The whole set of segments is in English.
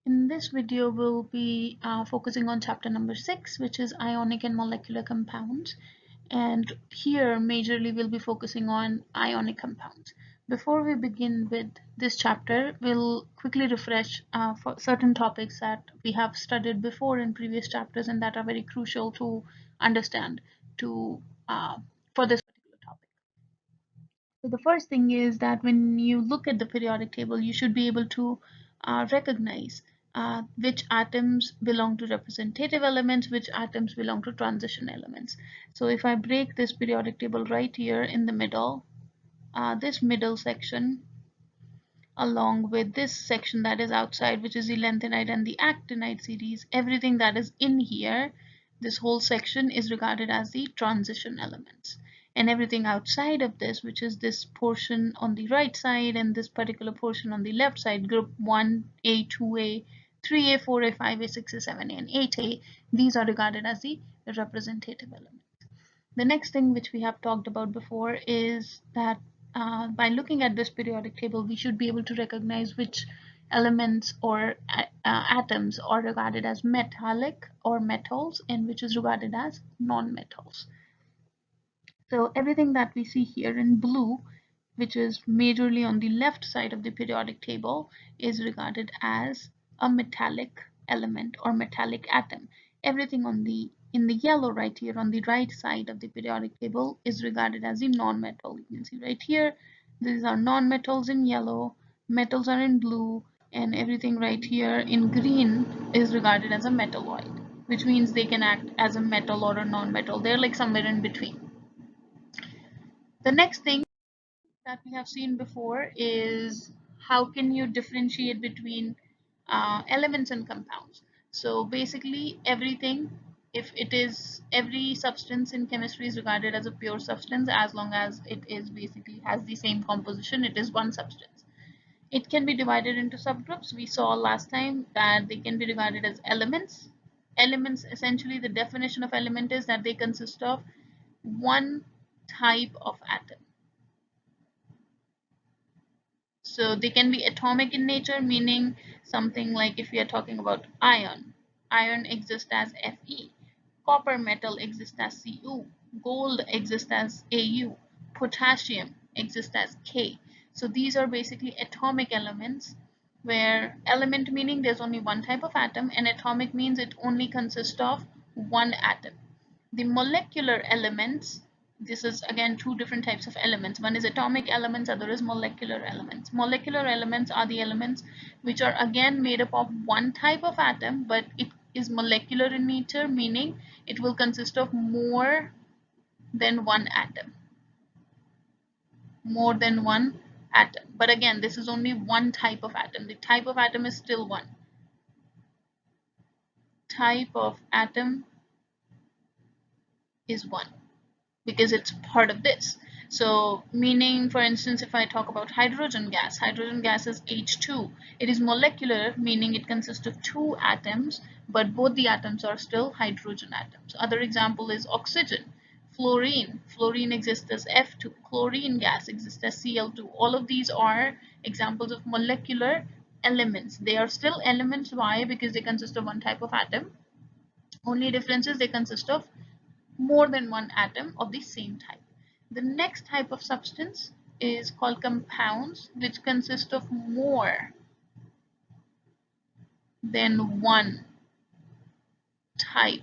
In this video, we'll be focusing on chapter number 6, which is ionic and molecular compounds. And here, majorly, we'll be focusing on ionic compounds. Before we begin with this chapter, we'll quickly refresh for certain topics that we have studied before in previous chapters and that are very crucial to understand for this particular topic. So the first thing is that when you look at the periodic table, you should be able to recognize which atoms belong to representative elements, which atoms belong to transition elements. So if I break this periodic table right here in the middle, this middle section along with this section that is outside, which is the lanthanide and the actinide series, everything that is in here, this whole section is regarded as the transition elements. And everything outside of this, which is this portion on the right side and this particular portion on the left side, group 1A, 2A, 3A, 4A, 5A, 6A, 7A, and 8A, these are regarded as the representative elements. The next thing which we have talked about before is that by looking at this periodic table, we should be able to recognize which elements or atoms are regarded as metallic or metals and which is regarded as non-metals. So everything that we see here in blue, which is majorly on the left side of the periodic table, is regarded as a metallic element or metallic atom. Everything in the yellow right here on the right side of the periodic table is regarded as a non-metal. You can see right here, these are non-metals in yellow, metals are in blue, and everything right here in green is regarded as a metalloid, which means they can act as a metal or a non-metal. They're like somewhere in between. The next thing that we have seen before is how can you differentiate between elements and compounds. So basically everything, if it is every substance in chemistry is regarded as a pure substance as long as it is basically has the same composition, it is one substance. It can be divided into subgroups. We saw last time that they can be regarded as elements. Elements, essentially the definition of element is that they consist of one type of atom. So they can be atomic in nature, meaning something like if we are talking about iron, iron exists as Fe, copper metal exists as Cu, gold exists as Au, potassium exists as K. So these are basically atomic elements, where element meaning there's only one type of atom and atomic means it only consists of one atom. The molecular elements, this is again two different types of elements. One is atomic elements, other is molecular elements. Molecular elements are the elements which are again made up of one type of atom, but it is molecular in nature, meaning it will consist of more than one atom. More than one atom. But again, this is only one type of atom. The type of atom is still one. Type of atom is one, because it's part of this. So meaning, for instance, if I talk about hydrogen gas is H2. It is molecular, meaning it consists of two atoms, but both the atoms are still hydrogen atoms. Other example is oxygen. Fluorine exists as F2. Chlorine gas exists as Cl2. All of these are examples of molecular elements. They are still elements. Why? Because they consist of one type of atom. Only difference is they consist of more than one atom of the same type. The next type of substance is called compounds, which consist of more than one type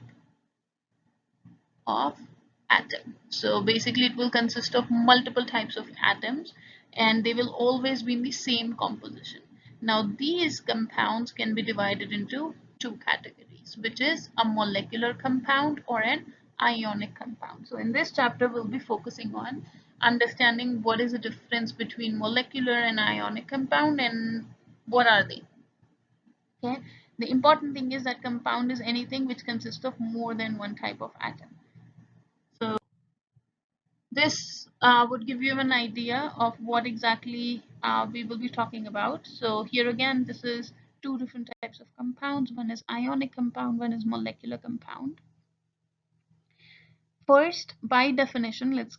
of atom. So basically it will consist of multiple types of atoms and they will always be in the same composition. Now these compounds can be divided into two categories, which is a molecular compound or an ionic compound. So in this chapter we'll be focusing on understanding what is the difference between molecular and ionic compound and what are they. Okay, the important thing is that compound is anything which consists of more than one type of atom. So this would give you an idea of what exactly we will be talking about. So here again, this is two different types of compounds. One is ionic compound, one is molecular compound. First, by definition, let's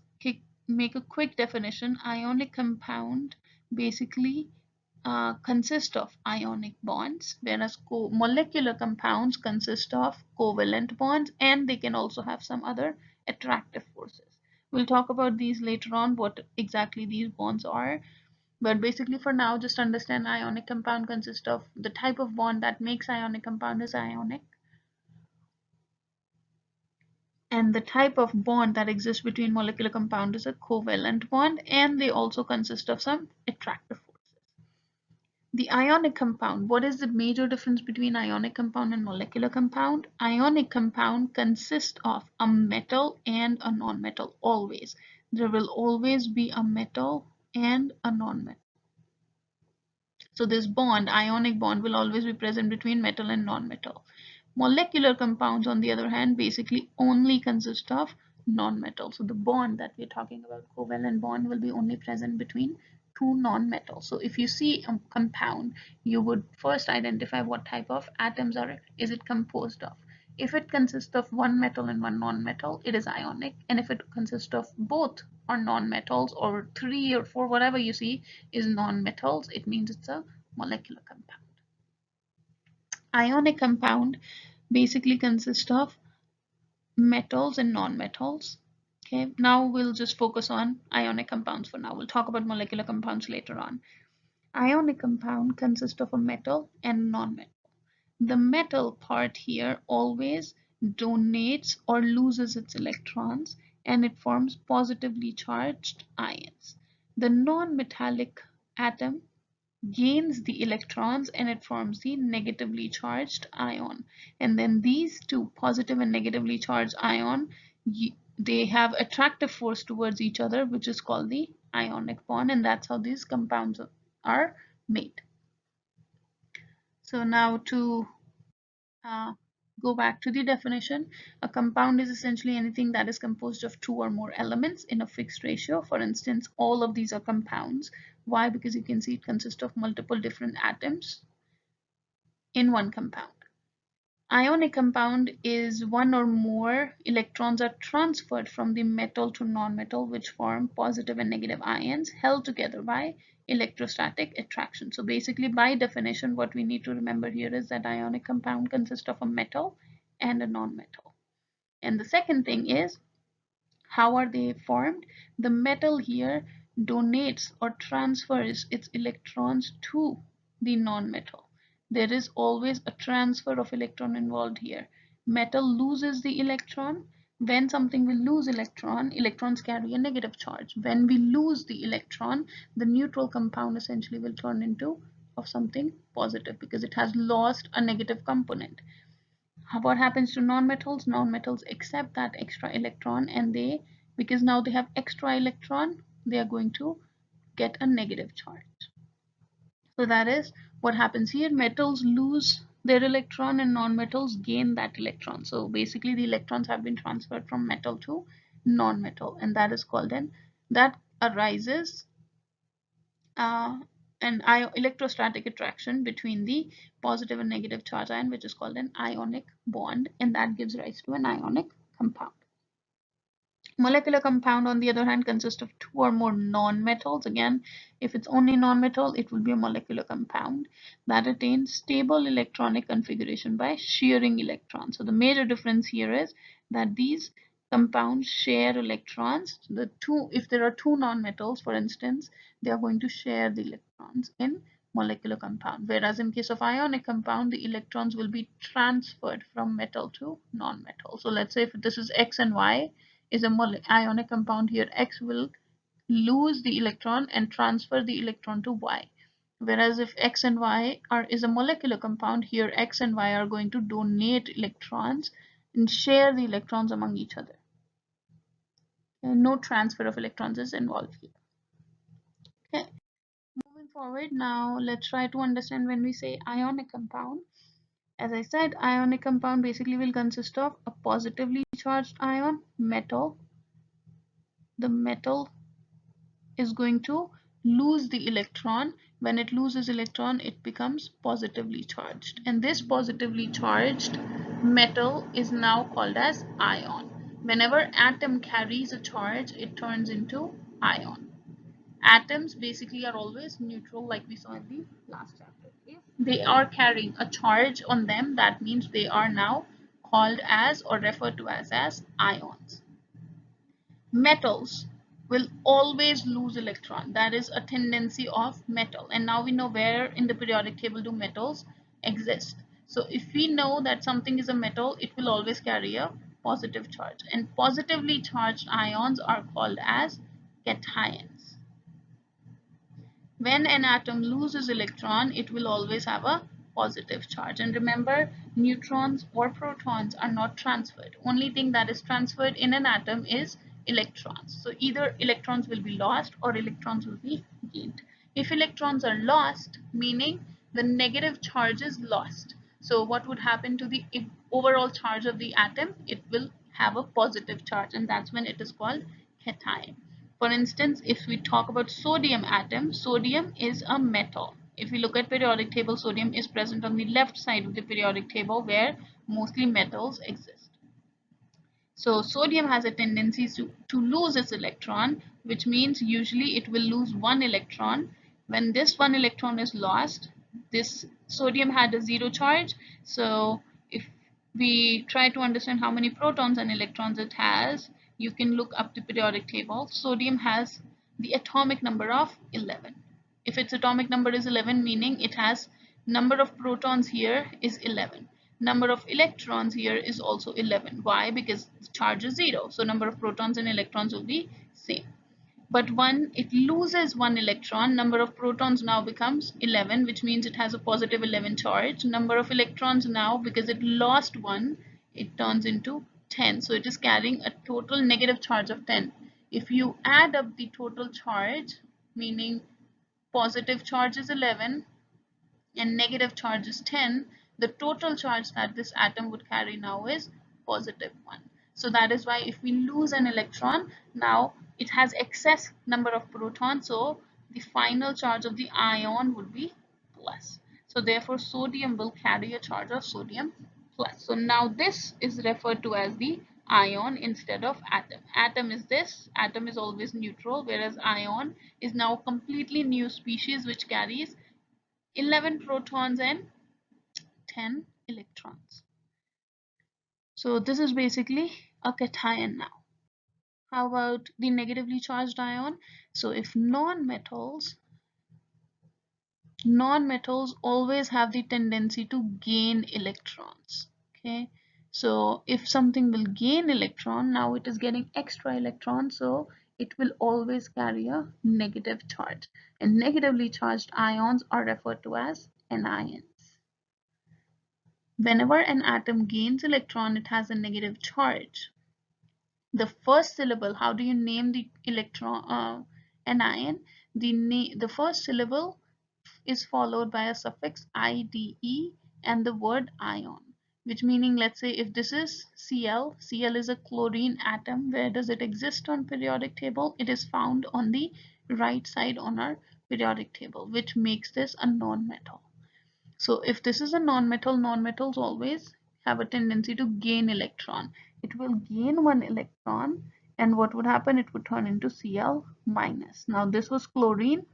make a quick definition. Ionic compound basically consist of ionic bonds, whereas molecular compounds consist of covalent bonds, and they can also have some other attractive forces. We'll talk about these later on, what exactly these bonds are. But basically for now, just understand ionic compound consists of the type of bond that makes ionic compound is ionic, and the type of bond that exists between molecular compound is a covalent bond, and they also consist of some attractive forces. The ionic compound, what is the major difference between ionic compound and molecular compound? Ionic compound consists of a metal and a non-metal always. There will always be a metal and a non-metal. So this bond, ionic bond, will always be present between metal and non-metal. Molecular compounds, on the other hand, basically only consist of non-metal. So the bond that we're talking about, covalent bond, will be only present between two non-metals. So if you see a compound, you would first identify what type of atoms is it composed of. If it consists of one metal and one non-metal, it is ionic. And if it consists of both or non-metals, or 3 or 4, whatever you see is non-metals, it means it's a molecular compound. Ionic compound basically consists of metals and non-metals. Okay, now we'll just focus on ionic compounds for now. We'll talk about molecular compounds later on. Ionic compound consists of a metal and non-metal. The metal part here always donates or loses its electrons, and it forms positively charged ions. The non-metallic atom gains the electrons and it forms the negatively charged ion. And then these two, positive and negatively charged ion, they have attractive force towards each other, which is called the ionic bond, and that's how these compounds are made. So now to go back to the definition, a compound is essentially anything that is composed of two or more elements in a fixed ratio. For instance, all of these are compounds. Why? Because you can see it consists of multiple different atoms in one compound. Ionic compound is one or more electrons are transferred from the metal to non-metal, which form positive and negative ions held together by electrostatic attraction. So basically, by definition, what we need to remember here is that ionic compound consists of a metal and a non-metal. And the second thing is, how are they formed? The metal here donates or transfers its electrons to the non-metal. There is always a transfer of electron involved here. Metal loses the electron. When something will lose electron, electrons carry a negative charge. When we lose the electron, the neutral compound essentially will turn into of something positive because it has lost a negative component. What happens to non-metals? Non-metals accept that extra electron, and because now they have extra electron, they are going to get a negative charge. So that is what happens here. Metals lose their electron and non-metals gain that electron. So basically the electrons have been transferred from metal to non-metal, and that is called that arises an electrostatic attraction between the positive and negative charge ion, which is called an ionic bond, and that gives rise to an ionic compound. Molecular compound, on the other hand, consists of two or more non-metals. Again, if it's only non-metal, it will be a molecular compound that attains stable electronic configuration by shearing electrons. So the major difference here is that these compounds share electrons. If there are two non-metals, for instance, they are going to share the electrons in molecular compound, whereas in case of ionic compound, the electrons will be transferred from metal to non-metal. So let's say if this is X and Y is a ionic compound, here X will lose the electron and transfer the electron to Y. Whereas if X and Y is a molecular compound, here X and Y are going to donate electrons and share the electrons among each other. And no transfer of electrons is involved here. Okay. Moving forward, now let's try to understand when we say ionic compound. As I said, ionic compound basically will consist of a positively charged ion, metal. The metal is going to lose the electron. When it loses electron, it becomes positively charged, and this positively charged metal is now called as ion. Whenever atom carries a charge, it turns into ion. Atoms basically are always neutral, like we saw in the last chapter. If they are carrying a charge on them, that means they are now called as or referred to as ions. Metals will always lose electron. That is a tendency of metal. And now we know where in the periodic table do metals exist. So if we know that something is a metal, it will always carry a positive charge. And positively charged ions are called as cations. When an atom loses electron, it will always have a positive charge. And remember, neutrons or protons are not transferred. Only thing that is transferred in an atom is electrons. So either electrons will be lost or electrons will be gained. If electrons are lost, meaning the negative charge is lost. So what would happen to the overall charge of the atom? It will have a positive charge, and that's when it is called cation. For instance, if we talk about sodium atom, sodium is a metal. If we look at periodic table, sodium is present on the left side of the periodic table where mostly metals exist. So sodium has a tendency to lose its electron, which means usually it will lose one electron. When this one electron is lost, this sodium had a zero charge. So if we try to understand how many protons and electrons it has, you can look up the periodic table. Sodium has the atomic number of 11. If its atomic number is 11, meaning it has number of protons here is 11. Number of electrons here is also 11. Why? Because the charge is 0. So number of protons and electrons will be same. But when it loses one electron, number of protons now becomes 11, which means it has a positive 11 charge. Number of electrons now, because it lost one, it turns into 10. So it is carrying a total negative charge of 10. If you add up the total charge, meaning positive charge is 11 and negative charge is 10, the total charge that this atom would carry now is positive 1. So that is why if we lose an electron, now it has excess number of protons, so the final charge of the ion would be plus. So therefore sodium will carry a charge of sodium plus. So now this is referred to as the ion instead of atom. Atom is this, atom is always neutral, whereas ion is now completely new species which carries 11 protons and 10 electrons. So this is basically a cation now. How about the negatively charged ion? So if non-metals always have the tendency to gain electrons. Okay, so if something will gain electron, now it is getting extra electrons, so it will always carry a negative charge. And negatively charged ions are referred to as anions. Whenever an atom gains electron, it has a negative charge. The first syllable, how do you name the electron, anion? The first syllable is followed by a suffix ide and the word ion, which meaning, let's say if this is Cl, Cl is a chlorine atom. Where does it exist on periodic table? It is found on the right side on our periodic table, which makes this a non-metal. So if this is a non-metal, non-metals always have a tendency to gain electron. It will gain one electron, and what would happen? It would turn into Cl minus. Now this was chlorine,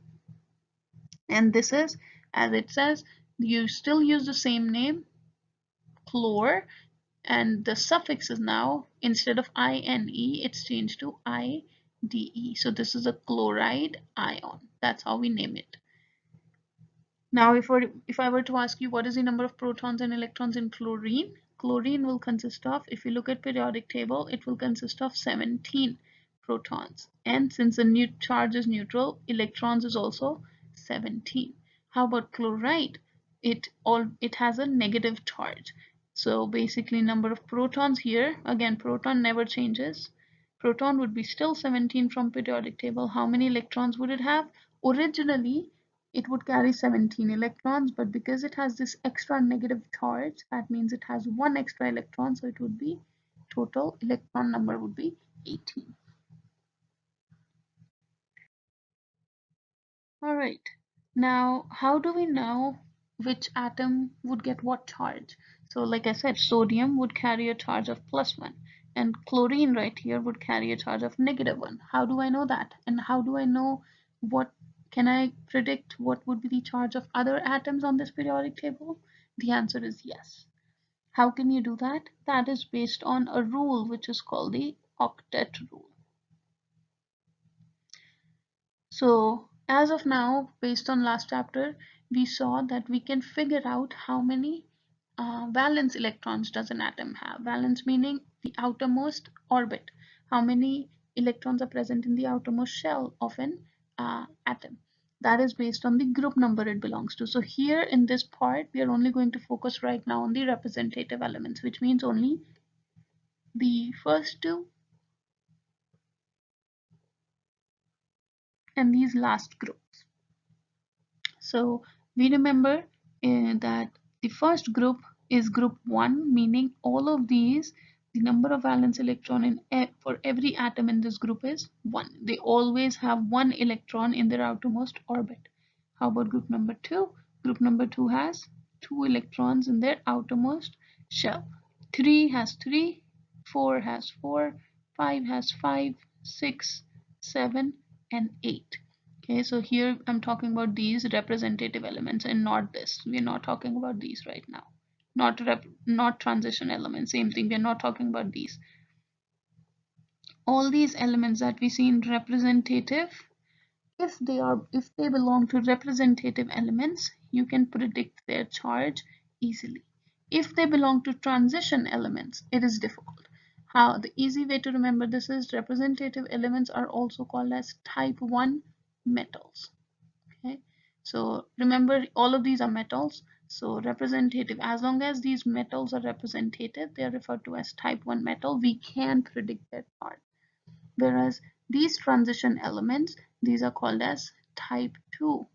and this is, as it says, you still use the same name, chlor, and the suffix is now, instead of ine, it's changed to ide. So this is a chloride ion. That's how we name it. Now, if I were to ask you what is the number of protons and electrons in chlorine, chlorine will consist of, if you look at periodic table, it will consist of 17 protons. And since the new charge is neutral, electrons is also 17. How about chloride? It has a negative charge. So basically number of protons here, again proton never changes. Proton would be still 17 from periodic table. How many electrons would it have? Originally it would carry 17 electrons, but because it has this extra negative charge, that means it has one extra electron, so it would be, total electron number would be 18. All right, now how do we know which atom would get what charge? So like I said, sodium would carry a charge of +1, and chlorine right here would carry a charge of -1. How do I know that? And how do I know what can I predict what would be the charge of other atoms on this periodic table? The answer is yes. How can you do that? That is based on a rule which is called the octet rule. So as of now, based on last chapter, we saw that we can figure out how many valence electrons does an atom have. Valence meaning the outermost orbit. How many electrons are present in the outermost shell of an atom. That is based on the group number it belongs to. So here in this part, we are only going to focus right now on the representative elements, which means only the first two and these last groups. So we remember that the first group is group 1, meaning all of these, the number of valence electron for every atom in this group is 1. They always have 1 electron in their outermost orbit. How about group number 2? Group number 2 has 2 electrons in their outermost shell. 3 has 3, 4 has 4, 5 has 5, 6, 7, and 8. Okay, so here I'm talking about these representative elements and not this. We're not talking about these right now. Not transition elements, same thing. We're not talking about these. All these elements that we see in representative, if they belong to representative elements, you can predict their charge easily. If they belong to transition elements, it is difficult. How the easy way to remember this is representative elements are also called as type 1 metals. Okay, so remember all of these are metals. So representative, as long as these metals are representative, they are referred to as type 1 metal. We can predict their charge. Whereas these transition elements, these are called as type 2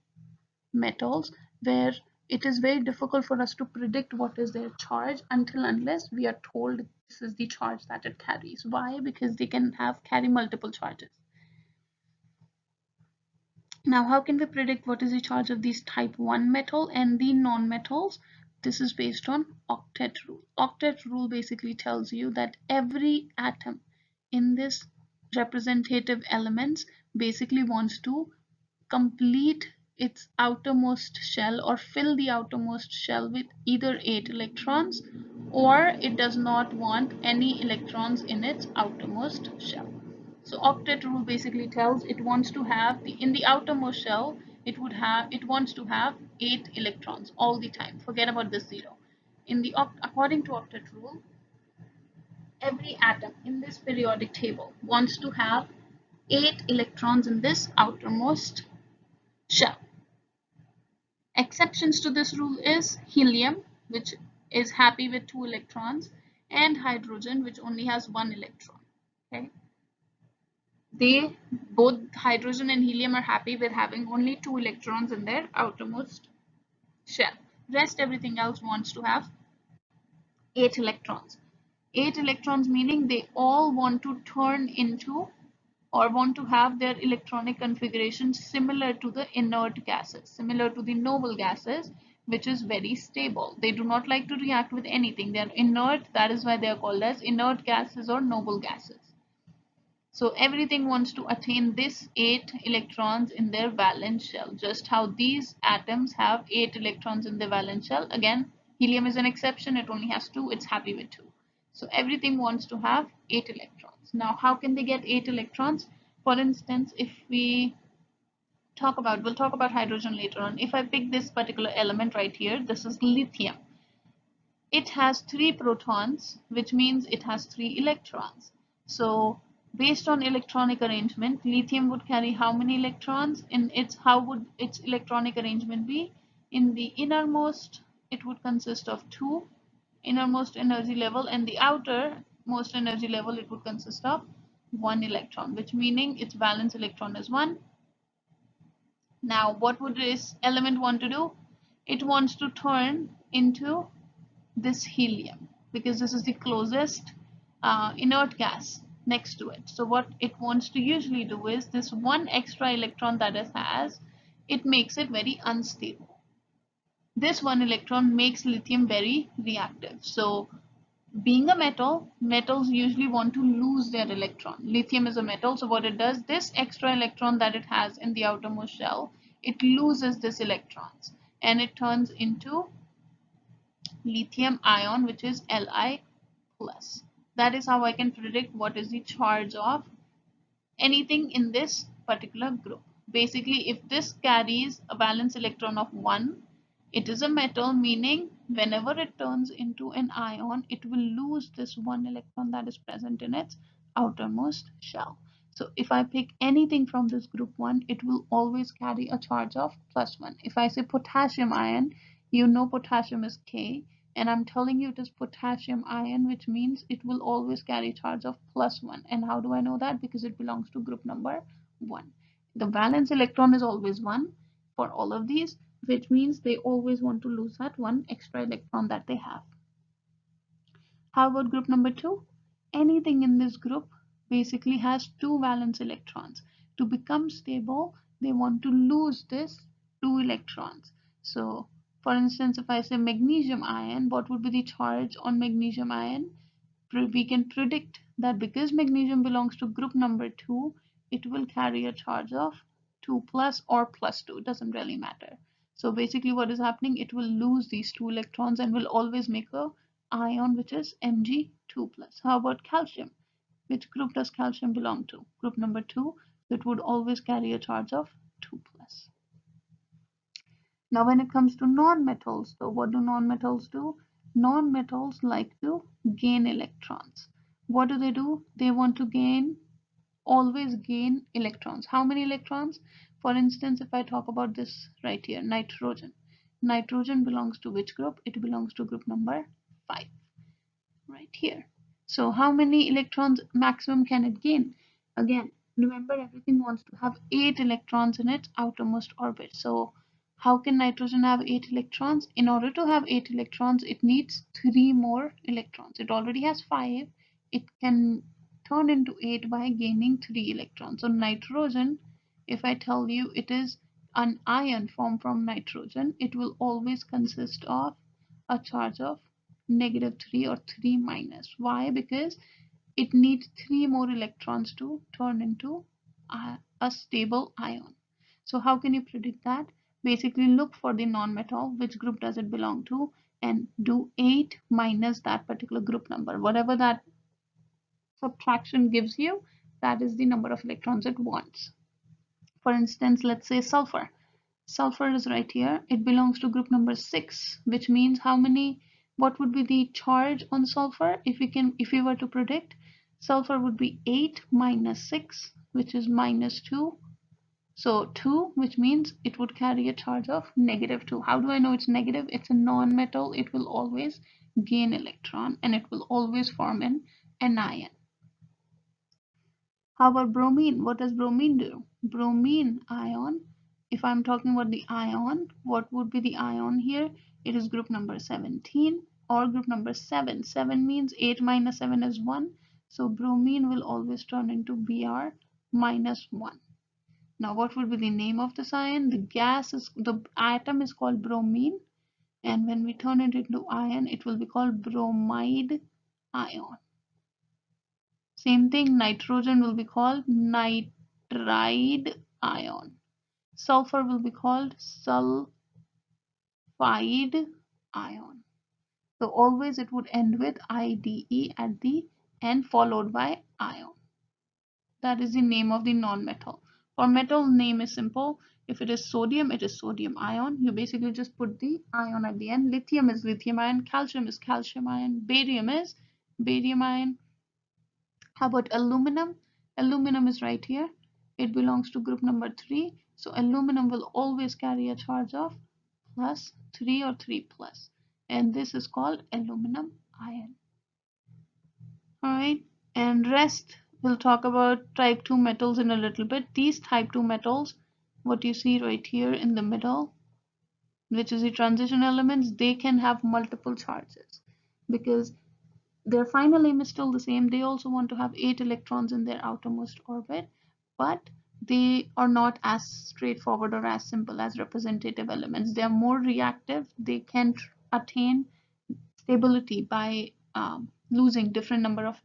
metals, where it is very difficult for us to predict what is their charge unless we are told this is the charge that it carries. Why? Because they can carry multiple charges. Now, how can we predict what is the charge of these type 1 metal and the non-metals? This is based on octet rule. Octet rule basically tells you that every atom in this representative elements basically wants to complete its outermost shell or fill the outermost shell with either 8 electrons, or it does not want any electrons in its outermost shell. So octet rule basically tells it wants to have in the outermost shell, it wants to have 8 electrons all the time. Forget about this 0. According to octet rule, every atom in this periodic table wants to have 8 electrons in this outermost shell. Exceptions to this rule is helium, which is happy with 2 electrons, and hydrogen, which only has 1 electron. Okay, both hydrogen and helium are happy with having only 2 electrons in their outermost shell. Rest everything else wants to have 8 electrons. 8 electrons meaning they all want to turn into or want to have their electronic configuration similar to the inert gases, similar to the noble gases, which is very stable. They do not like to react with anything. They are inert. That is why they are called as inert gases or noble gases. So everything wants to attain this 8 electrons in their valence shell. Just how these atoms have 8 electrons in the valence shell. Again, helium is an exception. It only has 2. It's happy with 2. So everything wants to have 8 electrons. Now, how can they get 8 electrons? For instance, if we'll talk about hydrogen later on. If I pick this particular element right here, this is lithium. It has 3 protons, which means it has 3 electrons. So based on electronic arrangement, lithium would carry how many electrons? How would its electronic arrangement be? In the innermost, it would consist of 2 innermost energy level, and the outermost energy level, it would consist of 1 electron, which meaning its valence electron is 1. Now, what would this element want to do? It wants to turn into this helium because this is the closest inert gas next to it. So what it wants to usually do is this 1 extra electron that it has, it makes it very unstable. This 1 electron makes lithium very reactive. So Being a metal, metals usually want to lose their electron. Lithium is a metal, so what it does, this extra electron that it has in the outermost shell, it loses this electrons and it turns into lithium ion, which is Li plus. That is how I can predict what is the charge of anything in this particular group. Basically, if this carries a valence electron of 1, it is a metal, meaning whenever it turns into an ion, it will lose this 1 electron that is present in its outermost shell. So if I pick anything from this group 1, it will always carry a charge of plus 1. If I say potassium ion, you know potassium is K, and I'm telling you it is potassium ion, which means it will always carry charge of plus 1. And how do I know that? Because it belongs to group number 1. The valence electron is always 1 for all of these, which means they always want to lose that 1 extra electron that they have. How about group number 2? Anything in this group basically has 2 valence electrons. To become stable, they want to lose this 2 electrons. So, for instance, if I say magnesium ion, what would be the charge on magnesium ion? We can predict that because magnesium belongs to group number 2, it will carry a charge of 2 plus or plus 2, it doesn't really matter. So basically what is happening, it will lose these 2 electrons and will always make a ion which is Mg2 plus. How about calcium? Which group does calcium belong to? Group number 2, so it would always carry a charge of 2 plus. Now when it comes to non-metals, so what do non-metals do? Non-metals like to gain electrons. What do? They want to always gain electrons. How many electrons? For instance, if I talk about this right here, nitrogen. Nitrogen belongs to which group? It belongs to group number 5, right here. So how many electrons maximum can it gain? Again, remember everything wants to have 8 electrons in its outermost orbit. So how can nitrogen have 8 electrons? In order to have 8 electrons, it needs 3 more electrons. It already has 5. It can turn into 8 by gaining 3 electrons. So nitrogen, if I tell you it is an ion formed from nitrogen, it will always consist of a charge of -3 or 3 minus. Why? Because it needs 3 more electrons to turn into a stable ion. So how can you predict that? Basically look for the non-metal, which group does it belong to, and do 8 minus that particular group number. Whatever that subtraction gives you, that is the number of electrons it wants. For instance, let's say sulfur. Sulfur is right here. It belongs to group number 6, which means what would be the charge on sulfur? If we were to predict, sulfur would be 8 minus 6, which is minus 2. So 2, which means it would carry a charge of -2. How do I know it's negative? It's a non-metal. It will always gain electron and it will always form an anion. How about bromine? What does bromine do? Bromine ion, if I'm talking about the ion, what would be the ion here? It is group number 17 or group number 7. 7 means 8 minus 7 is 1. So bromine will always turn into Br minus 1. Now what would be the name of this ion? The atom is called bromine, and when we turn it into ion, it will be called bromide ion. Same thing, nitrogen will be called nitride ion. Sulfur will be called sulfide ion. So always it would end with IDE at the end, followed by ion. That is the name of the non-metal. For metal, name is simple. If it is sodium, it is sodium ion. You basically just put the ion at the end. Lithium is lithium ion. Calcium is calcium ion. Barium is barium ion. How about aluminum? Aluminum is right here. It belongs to group number 3. So aluminum will always carry a charge of +3 or 3 plus. And this is called aluminum ion. Alright, and rest we'll talk about type 2 metals in a little bit. These type 2 metals, what you see right here in the middle, which is the transition elements, they can have multiple charges because their final aim is still the same. They also want to have 8 electrons in their outermost orbit, but they are not as straightforward or as simple as representative elements. They are more reactive. They can attain stability by losing different number of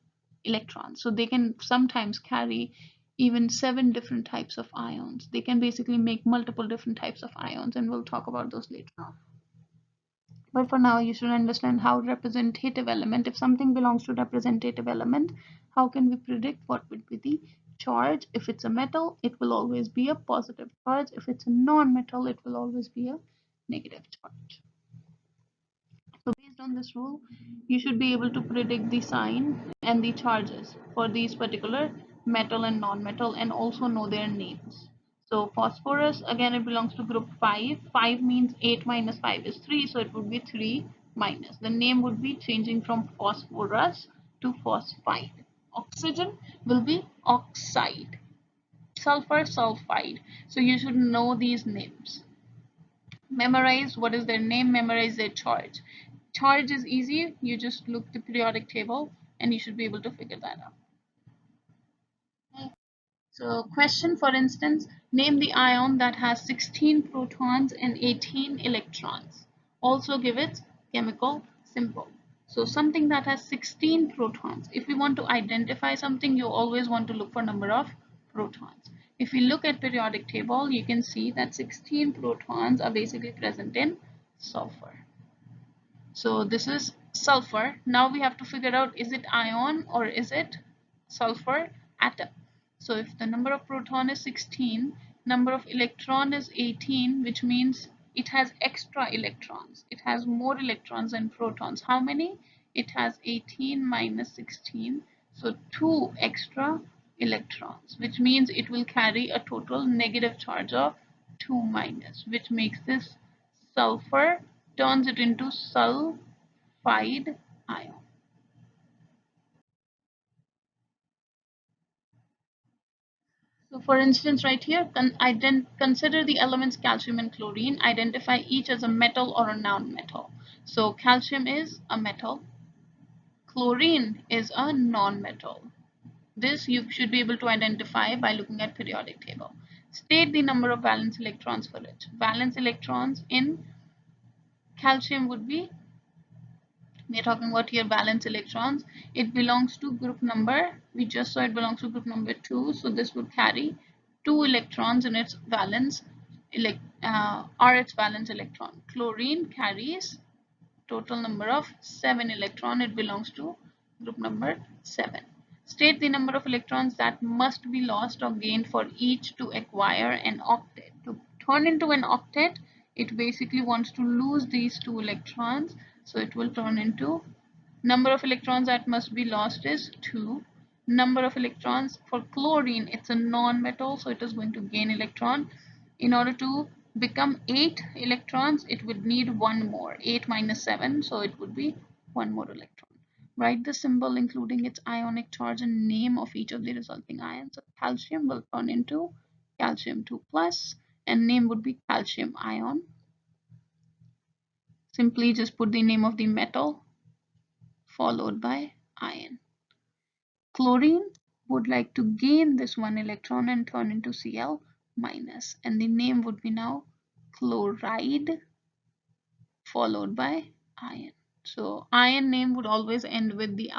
electrons. So they can sometimes carry even 7 different types of ions. They can basically make multiple different types of ions, and we'll talk about those later on. But for now, you should understand how representative element, if something belongs to representative element, how can we predict what would be the charge? If it's a metal, it will always be a positive charge. If it's a non-metal, it will always be a negative charge. So based on this rule, you should be able to predict the sign and the charges for these particular metal and non-metal, and also know their names. So phosphorus, again, it belongs to group 5. 5 means 8 minus 5 is 3, so it would be 3 minus. The name would be changing from phosphorus to phosphide. Oxygen will be oxide. Sulfur, sulfide. So you should know these names. Memorize what is their name, memorize their charge. Charge is easy, you just look the periodic table and you should be able to figure that out. So question, for instance, name the ion that has 16 protons and 18 electrons. Also give its chemical symbol. So something that has 16 protons, if we want to identify something, you always want to look for number of protons. If we look at periodic table, you can see that 16 protons are basically present in sulfur. So this is sulfur. Now we have to figure out, is it ion or is it sulfur atom? So if the number of proton is 16, number of electron is 18, which means it has extra electrons. It has more electrons than protons. How many? It has 18 minus 16, so 2 extra electrons, which means it will carry a total negative charge of 2 minus, which makes this sulfur, turns it into sulfide ion. So for instance, right here, consider the elements calcium and chlorine. Identify each as a metal or a non-metal. So calcium is a metal, chlorine is a non-metal. This you should be able to identify by looking at periodic table. State the number of valence electrons for it. Valence electrons in calcium would be, we're talking about here valence electrons. It belongs to group number, we just saw it belongs to group number 2, so this would carry 2 electrons in its valence its valence electron. Chlorine carries total number of 7 electron, it belongs to group number 7. State the number of electrons that must be lost or gained for each to acquire an octet. To turn into an octet, it basically wants to lose these 2 electrons, so it will turn into, number of electrons that must be lost is 2. Number of electrons for chlorine, it's a non-metal, so it is going to gain electron. In order to become 8 electrons, it would need 1 more. 8 minus 7, so it would be 1 more electron. Write the symbol including its ionic charge and name of each of the resulting ions. So calcium will turn into calcium 2 plus, and name would be calcium ion. Simply just put the name of the metal followed by ion. Chlorine would like to gain this 1 electron and turn into Cl minus, and the name would be now chloride followed by ion. So ion name would always end with the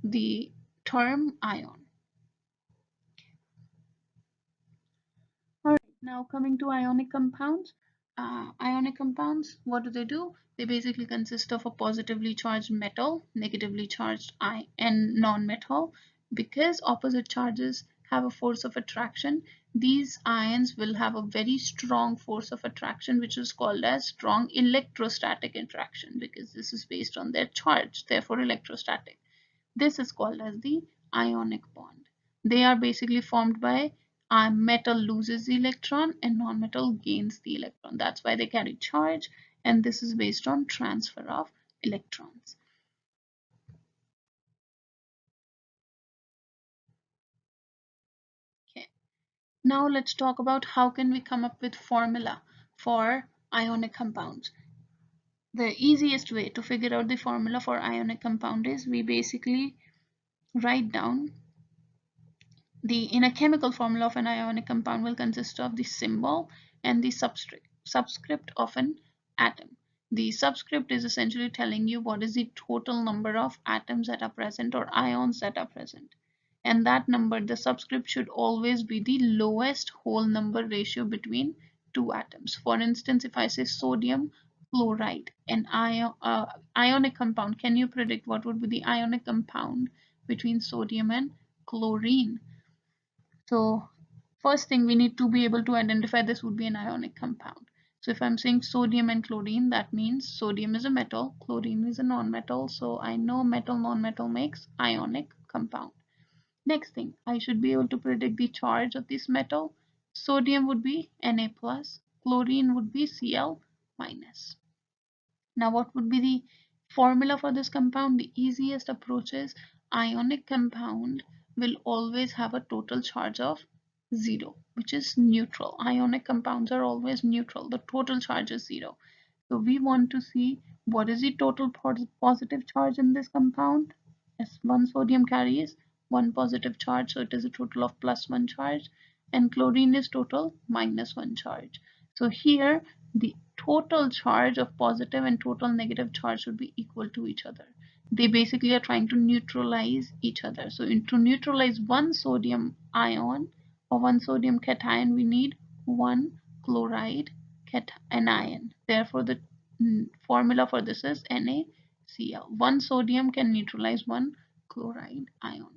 the term ion. All right, now coming to ionic compounds. Ionic compounds, what do? They basically consist of a positively charged metal, negatively charged ion, and non-metal. Because opposite charges have a force of attraction, these ions will have a very strong force of attraction, which is called as strong electrostatic attraction, because this is based on their charge, therefore electrostatic. This is called as the ionic bond. They are basically formed by metal loses the electron and non-metal gains the electron. That's why they carry charge, and this is based on transfer of electrons. Okay. Now let's talk about how can we come up with formula for ionic compounds. The easiest way to figure out the formula for ionic compound is we basically write down the in a chemical formula of an ionic compound will consist of the symbol and the subscript of an atom. The subscript is essentially telling you what is the total number of atoms that are present or ions that are present. And that number, the subscript, should always be the lowest whole number ratio between two atoms. For instance, if I say sodium chloride, an ionic compound, can you predict what would be the ionic compound between sodium and chlorine? So first thing we need to be able to identify this would be an ionic compound. So if I'm saying sodium and chlorine, that means sodium is a metal, chlorine is a non-metal. So I know metal non-metal makes ionic compound. Next thing, I should be able to predict the charge of this metal. Sodium would be Na plus, chlorine would be Cl minus. Now what would be the formula for this compound? The easiest approach is ionic compound will always have a total charge of 0, which is neutral. Ionic compounds are always neutral. The total charge is 0. So we want to see what is the total positive charge in this compound. As one sodium carries one positive charge, so it is a total of +1 charge, and chlorine is total -1 charge. So here the total charge of positive and total negative charge should be equal to each other. They basically are trying to neutralize each other. So to neutralize one sodium ion or one sodium cation, we need one chloride anion. Therefore, the formula for this is NaCl. One sodium can neutralize one chloride ion.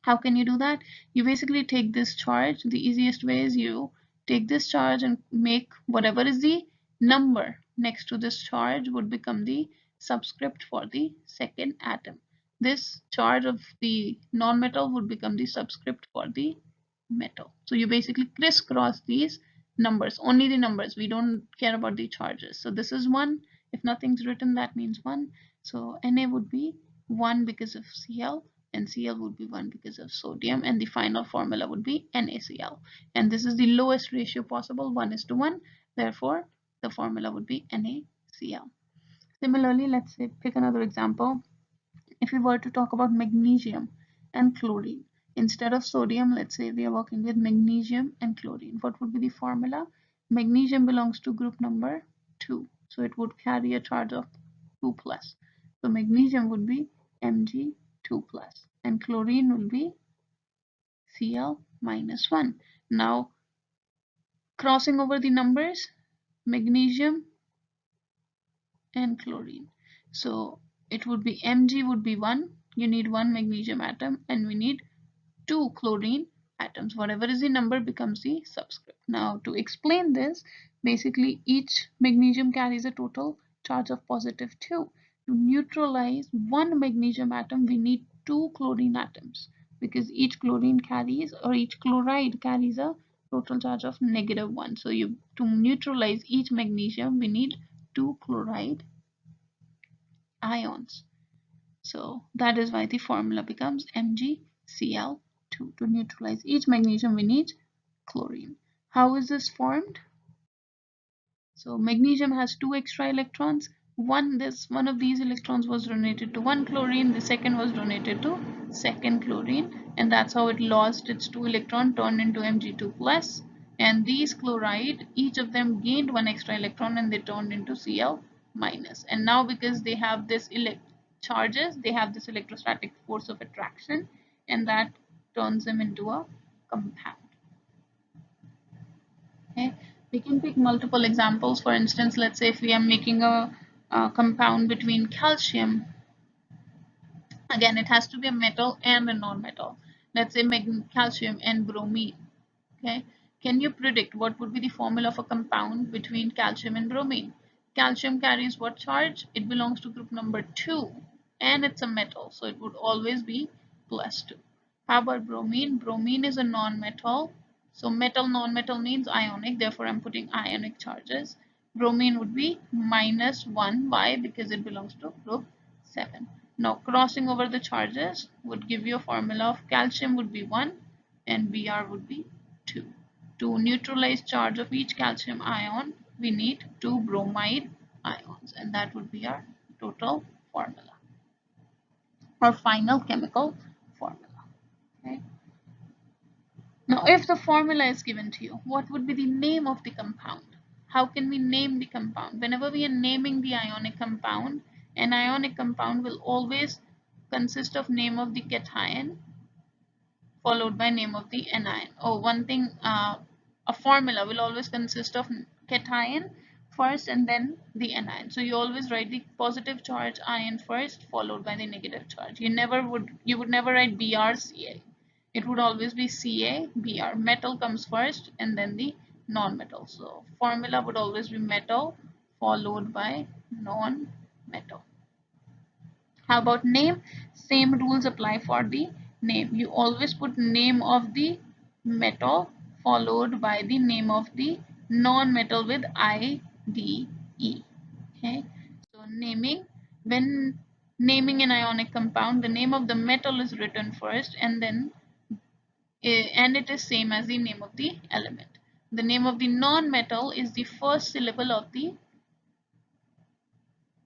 How can you do that? You basically take this charge. The easiest way is you take this charge and make whatever is the number next to this charge would become the subscript for the second atom. This charge of the non-metal would become the subscript for the metal. So you basically crisscross these numbers, only the numbers. We don't care about the charges. So this is 1. If nothing's written, that means 1. So Na would be 1 because of Cl, and Cl would be 1 because of sodium, and the final formula would be NaCl. And this is the lowest ratio possible, 1:1. Therefore, the formula would be NaCl. Similarly, let's say pick another example. If we were to talk about magnesium and chlorine, instead of sodium, let's say we are working with magnesium and chlorine. What would be the formula? Magnesium belongs to group number 2, so it would carry a charge of 2 plus. So magnesium would be Mg2 plus, and chlorine will be Cl minus 1. Now crossing over the numbers, magnesium and chlorine. So it would be Mg would be 1. You need 1 magnesium atom, and we need 2 chlorine atoms. Whatever is the number becomes the subscript. Now to explain this, basically each magnesium carries a total charge of +2. To neutralize 1 magnesium atom, we need 2 chlorine atoms, because each chlorine carries, or each chloride carries, a total charge of -1. So to neutralize each magnesium, we need 2 chloride ions. So that is why the formula becomes MgCl2. To neutralize each magnesium, we need chlorine. How is this formed? So magnesium has 2 extra electrons. One of these electrons was donated to one chlorine, the second was donated to second chlorine, and that's how it lost its 2 electron, turned into Mg2 plus. And these chloride, each of them gained 1 extra electron, and they turned into Cl minus. And now because they have this charges, they have this electrostatic force of attraction, and that turns them into a compound. Okay, we can pick multiple examples. For instance, let's say if we are making a compound between calcium, again it has to be a metal and a non-metal. Let's say calcium and bromine. Okay, can you predict what would be the formula of a compound between calcium and bromine? Calcium carries what charge? It belongs to group number 2, and it's a metal, so it would always be +2. How about bromine? Bromine is a non-metal, so metal non-metal means ionic, therefore I'm putting ionic charges. Bromine would be -1. Why? Because it belongs to group 7. Now crossing over the charges would give you a formula of calcium would be 1 and Br would be 2. To neutralize charge of each calcium ion, we need 2 bromide ions, and that would be our total formula, or final chemical formula. Okay. Now if the formula is given to you, what would be the name of the compound? how can we name the compound? Whenever we are naming the ionic compound, an ionic compound will always consist of name of the cation followed by name of the anion. Oh, one thing, a formula will always consist of cation first and then the anion. So you always write the positive charge ion first followed by the negative charge. You would never write BrCa. It would always be CaBr. Metal comes first and then the non-metal. So formula would always be metal followed by non-metal. How about name? Same rules apply for the name. You always put name of the metal followed by the name of the non-metal with IDE. Okay. So when naming an ionic compound, the name of the metal is written first and it is same as the name of the element. The name of the non-metal is the first syllable of the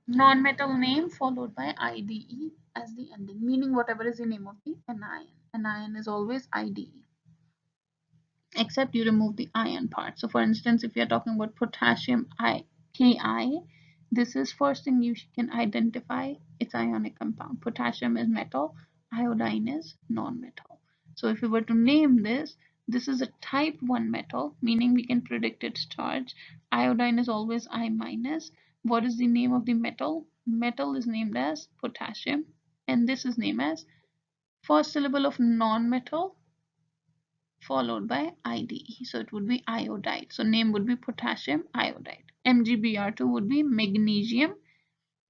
non-metal name followed by IDE as the ending, meaning whatever is the name of the anion. Anion is always IDE, except you remove the ion part. So for instance, if you're talking about potassium Ki, this is first thing you can identify its ionic compound. Potassium is metal, iodine is non-metal. So if we were to name this is a type 1 metal, meaning we can predict its charge. Iodine is always I minus. What is the name of the metal? Metal is named as potassium, and this is named as first syllable of non-metal followed by IDE. So it would be iodide. So name would be potassium iodide. MgBr2 would be magnesium,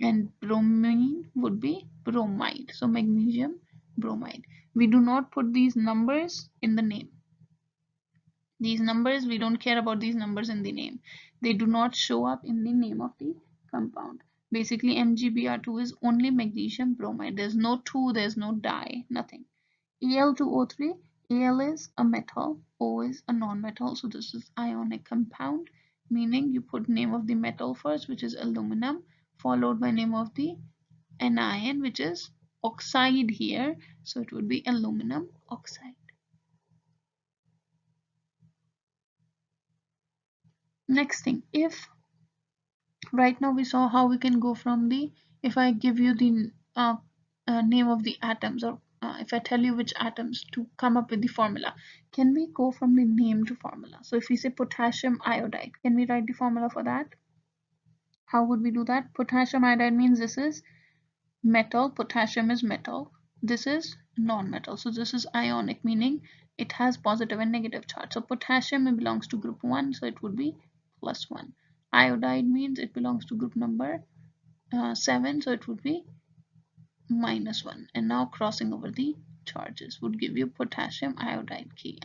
and bromine would be bromide. So magnesium bromide. We do not put these numbers in the name. These numbers, we don't care about these numbers in the name. They do not show up in the name of the compound. Basically, MgBr2 is only magnesium bromide. There's no 2, there's no di, nothing. Al2O3, Al is a metal, O is a non-metal, so this is ionic compound, meaning you put name of the metal first, which is aluminum, followed by name of the anion, which is oxide here, so it would be aluminum oxide. Next thing, if right now we saw how we can go from the, if I give you the name of the atoms, or if I tell you which atoms to come up with the formula, can we go from the name to formula? So if we say potassium iodide, can we write the formula for that? How would we do that? Potassium iodide means this is metal, potassium is metal, this is non-metal, so this is ionic, meaning it has positive and negative charge. So potassium belongs to group 1, so it would be +1. Iodide means it belongs to group number 7, so it would be -1. And now crossing over the charges would give you potassium iodide Ki.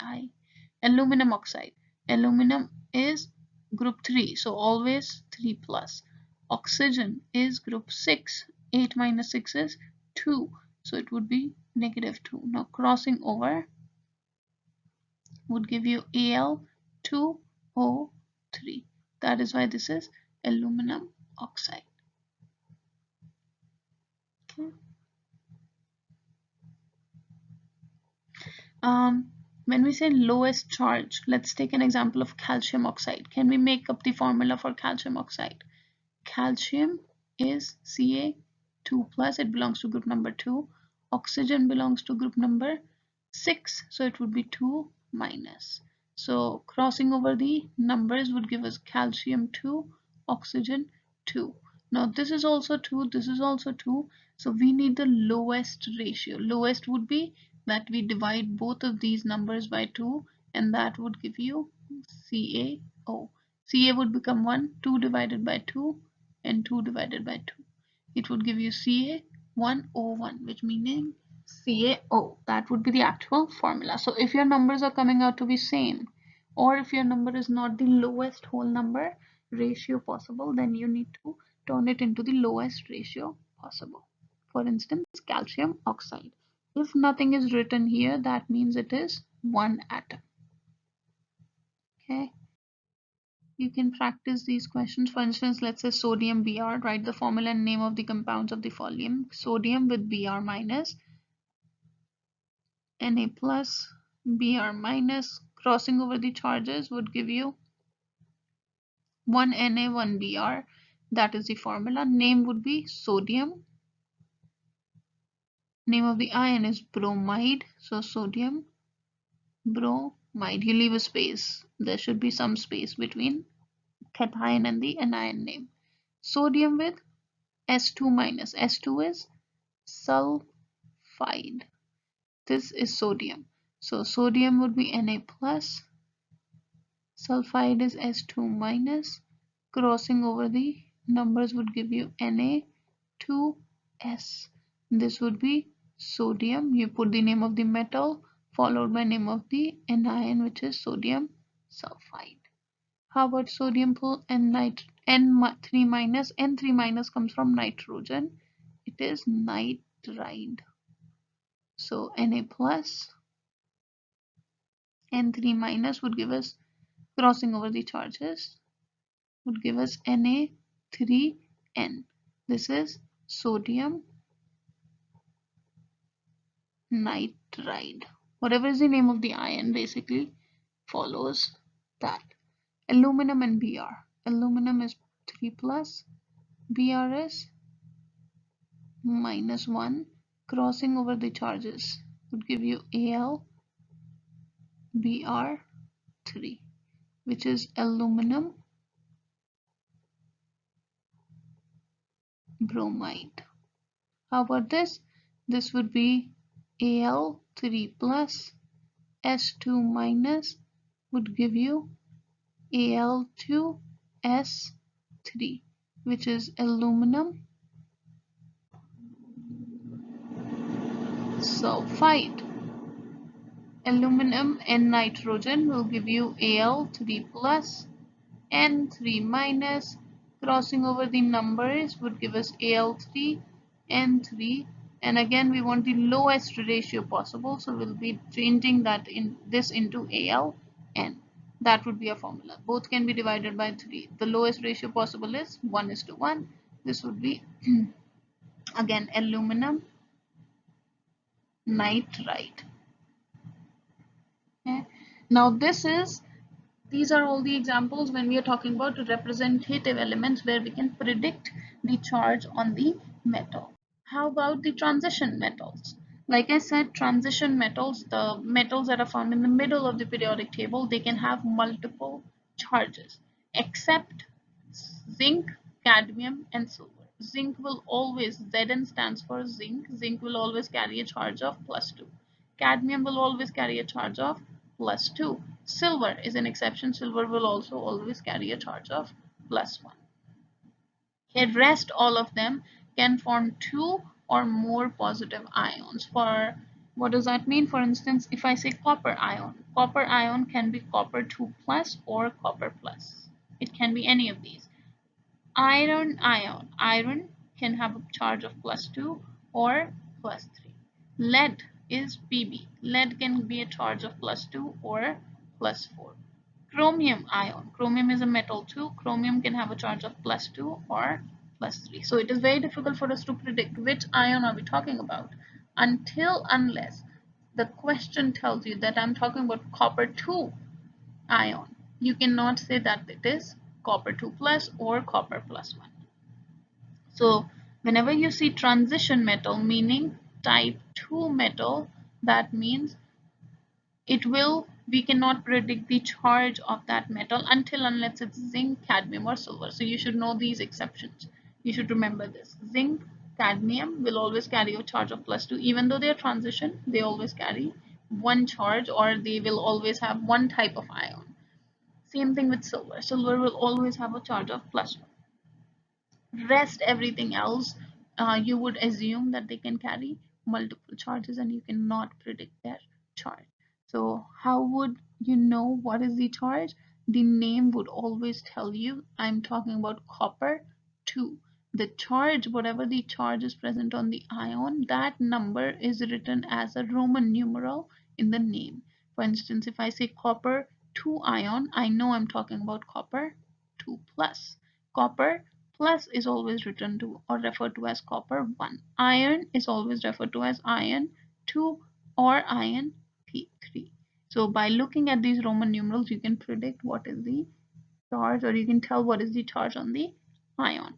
Aluminum oxide, aluminum is group 3, so always 3 plus. Oxygen is group 6, 8 minus 6 is 2, so it would be -2. Now crossing over would give you Al2O3. That is why this is aluminum oxide. Okay. When we say lowest charge, let's take an example of calcium oxide. Can we make up the formula for calcium oxide? Calcium is Ca2 plus, it belongs to group number 2. Oxygen belongs to group number 6, so it would be 2 minus. So crossing over the numbers would give us calcium 2, oxygen 2. Now this is also 2, this is also 2, so we need the lowest ratio. Lowest would be that we divide both of these numbers by 2, and that would give you CaO. Ca would become 1, 2 divided by 2, and 2 divided by 2. It would give you Ca1O1, which meaning CaO. That would be the actual formula. So if your numbers are coming out to be same, or if your number is not the lowest whole number ratio possible, then you need to turn it into the lowest ratio possible. For instance, calcium oxide. If nothing is written here, that means it is one atom. Okay. You can practice these questions. For instance, let's say sodium Br. Write the formula and name of the compounds of the following. Sodium with Br minus, Na plus, Br minus. Crossing over the charges would give you one Na, one Br. That is the formula. Name would be sodium. Name of the ion is bromide. So sodium bromide. You leave a space. There should be some space between cation and the anion name. Sodium with S2 minus. S2 is sulfide. This is sodium. So sodium would be Na plus. Sulfide is S2 minus. Crossing over the numbers would give you Na2S. This would be sodium. You put the name of the metal followed by name of the anion, which is sodium sulfide. How about sodium pull and N3 minus? N3 minus comes from nitrogen. It is nitride. So Na plus N3 minus would give us, crossing over the charges, would give us Na3N. This is sodium nitride. Whatever is the name of the ion basically follows that. Aluminum and Br. Aluminum is 3 plus, Br is minus 1. Crossing over the charges would give you Al Br3, which is aluminum bromide. How about this? This would be Al3 plus S2 minus would give you Al2S3, which is aluminum sulfide. Aluminum and nitrogen will give you Al3 plus N3 minus. Crossing over the numbers would give us Al3 N3, and again we want the lowest ratio possible, so we'll be changing that in this into Al(N). That would be a formula. Both can be divided by 3. The lowest ratio possible is 1:1. This would be again aluminum nitride. Okay. Now these are all the examples when we are talking about representative elements where we can predict the charge on the metal. How about the transition metals? Like I said, transition metals, the metals that are found in the middle of the periodic table, they can have multiple charges, except zinc, cadmium, and silver. Zinc will always, Zn stands for zinc. Zinc will always carry a charge of +2. Cadmium will always carry a charge of +2. Silver is an exception. Silver will also always carry a charge of +1. The rest, all of them, can form 2 or more positive ions. For what does that mean? For instance, if I say copper ion can be copper 2 plus or copper plus. It can be any of these. Iron ion, iron can have a charge of +2 or +3. Lead is Pb. Lead can be a charge of +2 or +4. Chromium ion, chromium is a metal too. Chromium can have a charge of +2 or +3. So it is very difficult for us to predict which ion are we talking about unless the question tells you that I'm talking about copper 2 ion. You cannot say that it is copper 2 plus or copper +1. So whenever you see transition metal, meaning type 2 metal, that means we cannot predict the charge of that metal unless it's zinc, cadmium, or silver. So you should know these exceptions. You should remember this. Zinc, cadmium will always carry a charge of +2. Even though they are transition, they always carry one charge, or they will always have one type of ion. Same thing with silver. Silver will always have a charge of +1. Rest everything else, you would assume that they can carry multiple charges and you cannot predict their charge. So how would you know what is the charge? The name would always tell you I'm talking about copper 2. The charge, whatever the charge is present on the ion, that number is written as a Roman numeral in the name. For instance, if I say copper 2 ion, I know I'm talking about copper 2 plus. Copper plus is always written to or referred to as copper 1. Iron is always referred to as iron 2 or iron P3. So by looking at these Roman numerals, you can predict what is the charge, or you can tell what is the charge on the ion.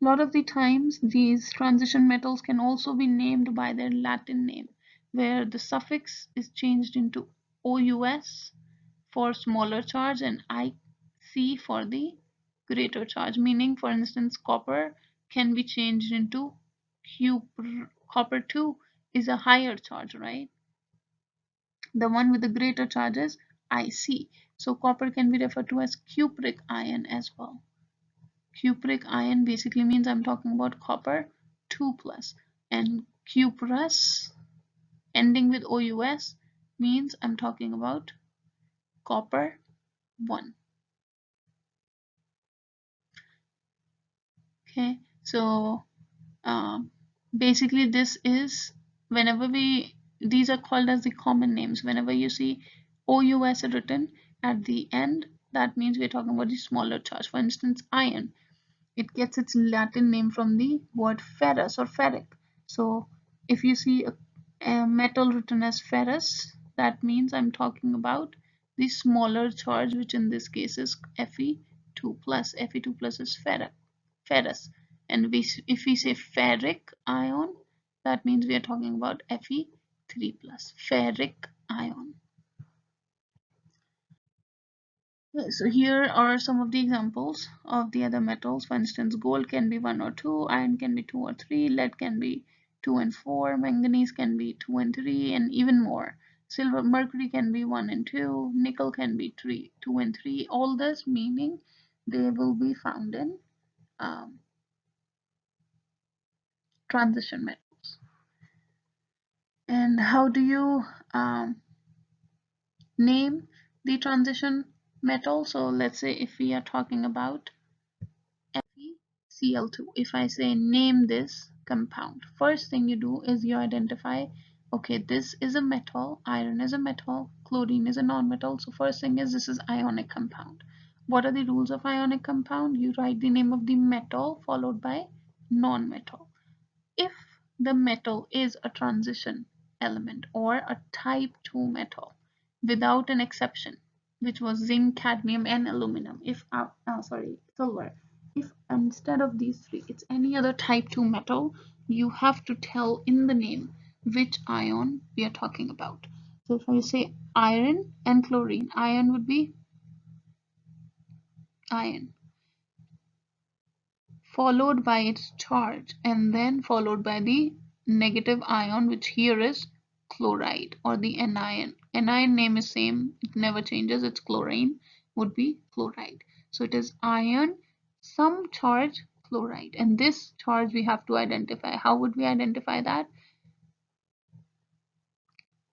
A lot of the times these transition metals can also be named by their Latin name, where the suffix is changed into OUS for smaller charge and IC for the greater charge, meaning for instance copper can be changed into copper 2 is a higher charge, right? The one with the greater charge is IC. So copper can be referred to as cupric ion as well. Cupric ion basically means I'm talking about copper 2 plus, and cuprous ending with OUS means I'm talking about copper 1. Okay, so basically this is whenever these are called as the common names. Whenever you see OUS written at the end, that means we're talking about the smaller charge. For instance, iron, it gets its Latin name from the word ferrous or ferric. So if you see a metal written as ferrous, that means I'm talking about the smaller charge, which in this case is Fe2 plus. Fe2 plus is ferrous. And if we say ferric ion, that means we are talking about Fe3 plus, ferric ion. So here are some of the examples of the other metals. For instance, gold can be 1 or 2, iron can be 2 or 3, lead can be 2 and 4, manganese can be 2 and 3, and even more. Mercury can be 1 and 2, nickel can be 2 and 3. All this meaning they will be found in transition metals. And how do you name the transition metal? So let's say if we are talking about FeCl2, if I say name this compound, first thing you do is you identify, okay, this is a metal, iron is a metal, chlorine is a non-metal. So first thing is this is ionic compound. What are the rules of ionic compound? You write the name of the metal followed by non-metal. If the metal is a transition element or a type 2 metal without an exception, which was zinc, cadmium, and aluminum, if silver, if instead of these three it's any other type 2 metal, you have to tell in the name which ion we are talking about. So if I say iron and chlorine, iron would be iron followed by its charge and then followed by the negative ion, which here is chloride or the anion. Anion name is same, it never changes, it's chlorine, would be chloride. So it is iron, some charge, chloride, and this charge we have to identify. How would we identify that?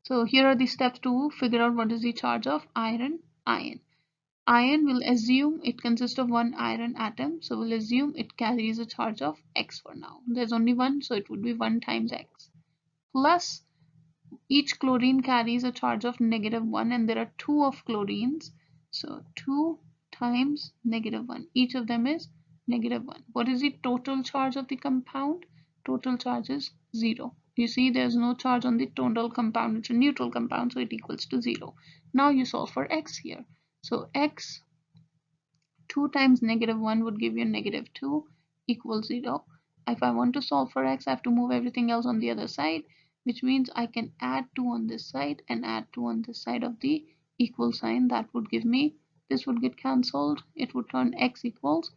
So here are the steps to figure out what is the charge of iron. Iron will assume it consists of one iron atom, so we'll assume it carries a charge of X for now. There's only one, so it would be 1 times X. Plus, each chlorine carries a charge of -1, and there are 2 of chlorines, so 2 times -1. Each of them is -1. What is the total charge of the compound? Total charge is 0. You see there's no charge on the total compound, it's a neutral compound, so it equals to 0. Now you solve for X here. So X 2 times -1 would give you -2 equals 0. If I want to solve for X, I have to move everything else on the other side, which means I can add 2 on this side and add 2 on this side of the equal sign. That would give me, this would get cancelled. It would turn X equals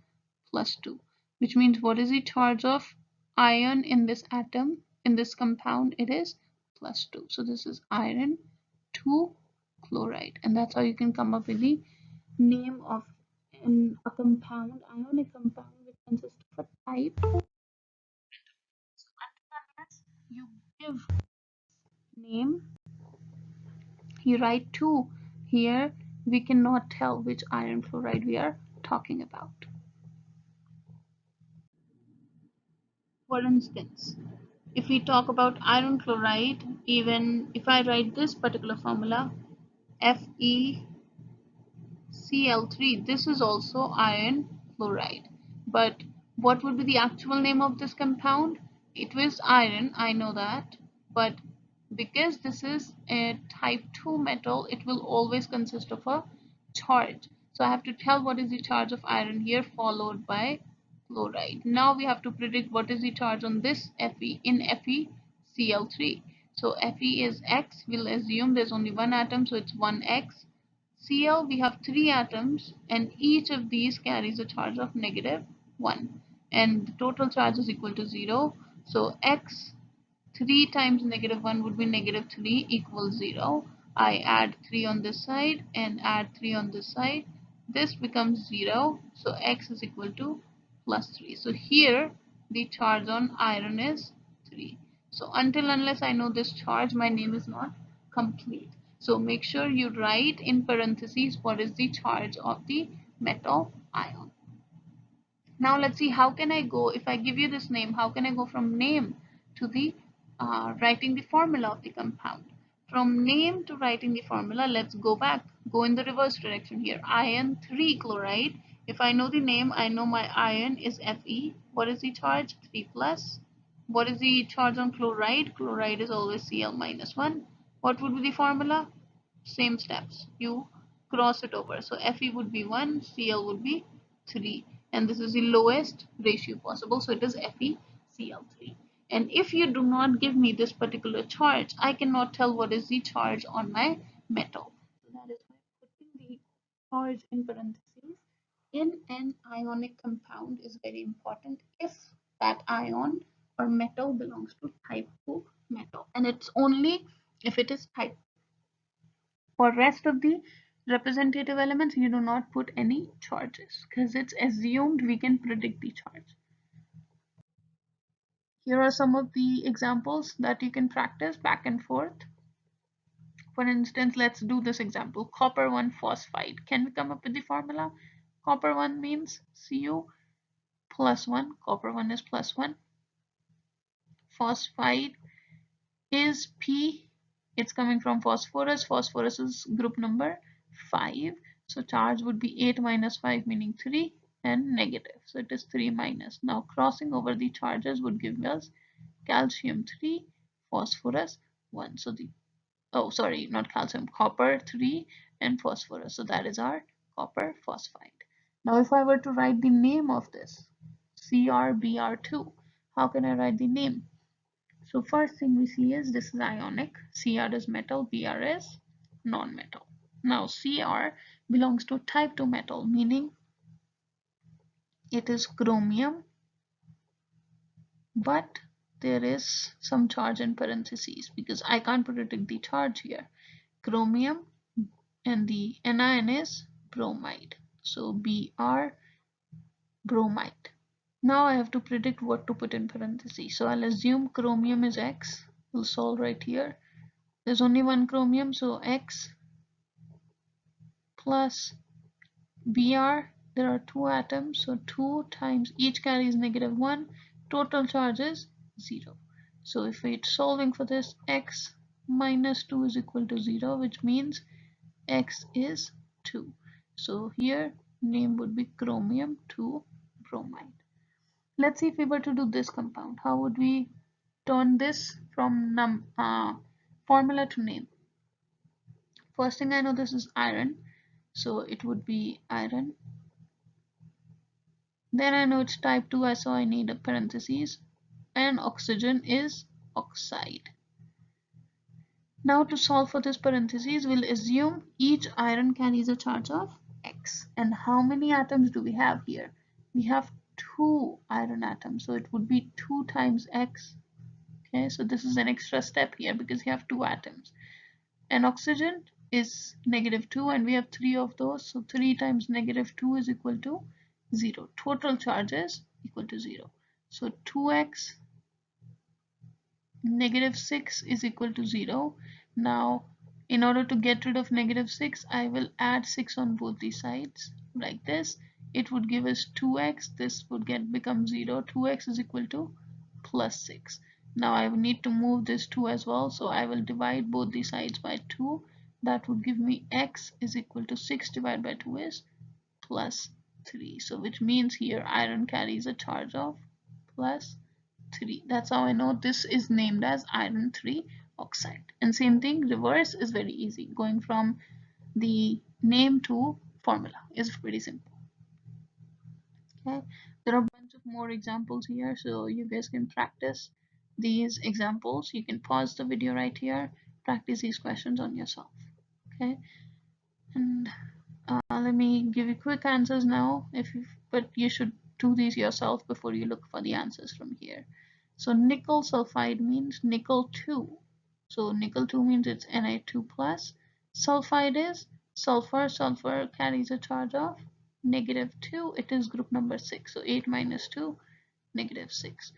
+2, which means what is the charge of iron in this atom, in this compound? It is +2. So this is iron 2 chloride, and that's how you can come up with the name of a compound, ionic compound, which consists of a type. So unless you give name, you write 2 here, we cannot tell which iron fluoride we are talking about. For instance, if we talk about iron chloride, even if I write this particular formula, FeCl3, this is also iron fluoride. But what would be the actual name of this compound? It was iron, I know that, but because this is a type 2 metal, it will always consist of a charge. So I have to tell what is the charge of iron here, followed by chloride. Now we have to predict what is the charge on this Fe in FeCl3. So Fe is X. We'll assume there's only one atom, so it's 1x. Cl, we have three atoms, and each of these carries a charge of -1, and the total charge is equal to 0. So X 3 times -1 would be -3 equals 0. I add 3 on this side and add 3 on this side. This becomes 0. So X is equal to +3. So here the charge on iron is 3. So unless I know this charge, my name is not complete. So make sure you write in parentheses what is the charge of the metal ion. Now let's see, how can I go, if I give you this name, how can I go from name to the writing the formula of the compound? From name to writing the formula, let's go back, go in the reverse direction here. Iron 3 chloride. If I know the name, I know my iron is Fe. What is the charge? 3 plus. What is the charge on chloride? Chloride is always Cl minus 1. What would be the formula? Same steps. You cross it over. So Fe would be 1, Cl would be 3. And this is the lowest ratio possible. So it is FeCl3. And if you do not give me this particular charge, I cannot tell what is the charge on my metal. So that is why putting the charge in parentheses in an ionic compound is very important if that ion or metal belongs to type 2 metal. And it's only if it is type. For rest of the representative elements, you do not put any charges because it's assumed we can predict the charge. Here are some of the examples that you can practice back and forth. For instance, let's do this example. Copper 1 phosphide. Can we come up with the formula? Copper 1 means Cu plus 1. Copper 1 is plus 1. Phosphide is P. It's coming from phosphorus. Phosphorus is group number 5. So charge would be 8 minus 5, meaning 3, and negative. So it is 3 minus. Now crossing over the charges would give us calcium 3, phosphorus 1. So the, oh sorry, not calcium, copper 3 and phosphorus. So that is our copper phosphide. Now if I were to write the name of this, CrBr2, how can I write the name? So first thing we see is this is ionic. Cr is metal, Br is non-metal. Now Cr belongs to type 2 metal, meaning it is chromium, but there is some charge in parentheses because I can't predict the charge here. Chromium, and the anion is bromide. So Br bromide. Now I have to predict what to put in parentheses. So I'll assume chromium is X. We'll solve right here. There's only one chromium, so X plus Br. There are two atoms, so 2 times each carries -1. Total charge is 0. So if we're solving for this, X minus 2 is equal to 0, which means X is 2. So here name would be chromium 2 bromide. Let's see if we were to do this compound. How would we turn this from formula to name? First thing I know, this is iron, so it would be iron. Then I know it's type 2, so I need a parentheses, and oxygen is oxide. Now to solve for this parentheses, we'll assume each iron carries a charge of X. And how many atoms do we have here? We have 2 iron atoms, so it would be 2 times X. Okay, so this is an extra step here because you have 2 atoms. And oxygen is -2, and we have 3 of those, so 3 times -2 is equal to 0. Total charge is equal to 0. So 2x -6 is equal to 0. Now in order to get rid of -6, I will add 6 on both the sides like this. It would give us 2x. This would become 0. 2x is equal to +6. Now I need to move this 2 as well, so I will divide both the sides by 2. That would give me x is equal to 6 divided by 2 is +3. So which means here iron carries a charge of +3. That's how I know this is named as iron 3 oxide. And same thing, reverse is very easy. Going from the name to formula is pretty simple. Okay, there are a bunch of more examples here, so you guys can practice these examples. You can pause the video right here, practice these questions on yourself. Okay, and let me give you quick answers now, but you should do these yourself before you look for the answers from here. So nickel sulfide means nickel 2. So nickel 2 means it's Na2 plus. Sulfide is sulfur. Sulfur carries a charge of -2. It is group number 6. So 8 minus 2, -6.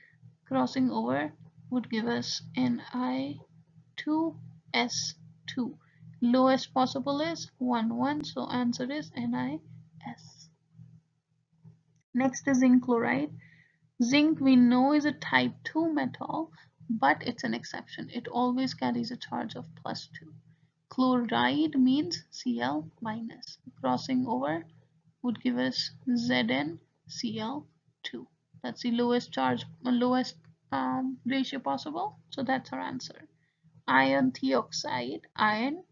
Crossing over would give us Ni2S2. Lowest possible is 1, 1. So answer is NiS. Next is zinc chloride. Zinc we know is a type 2 metal, but it's an exception. It always carries a charge of +2. Chloride means Cl minus. Crossing over would give us ZnCl2. That's the lowest charge, lowest ratio possible. So that's our answer. Iron thioxide. Iron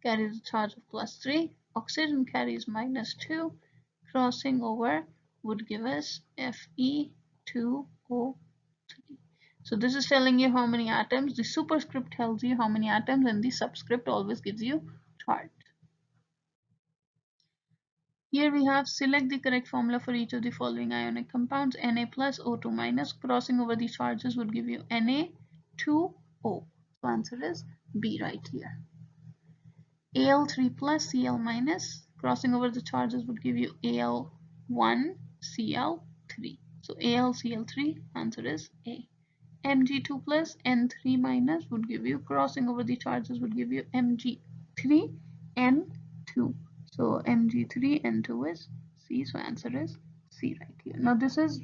carries a charge of +3. Oxygen carries -2. Crossing over would give us Fe2O3. So this is telling you how many atoms. The superscript tells you how many atoms, and the subscript always gives you charge. Here we have select the correct formula for each of the following ionic compounds. Na plus O2 minus. Crossing over the charges would give you Na2O. So answer is B right here. Al3 plus Cl minus. Crossing over the charges would give you Al1 Cl3. So AlCl3, answer is A. Mg2 plus N3 minus would give you, crossing over the charges would give you Mg3 N2. So Mg3 N2 is C. So answer is C right here. Now this is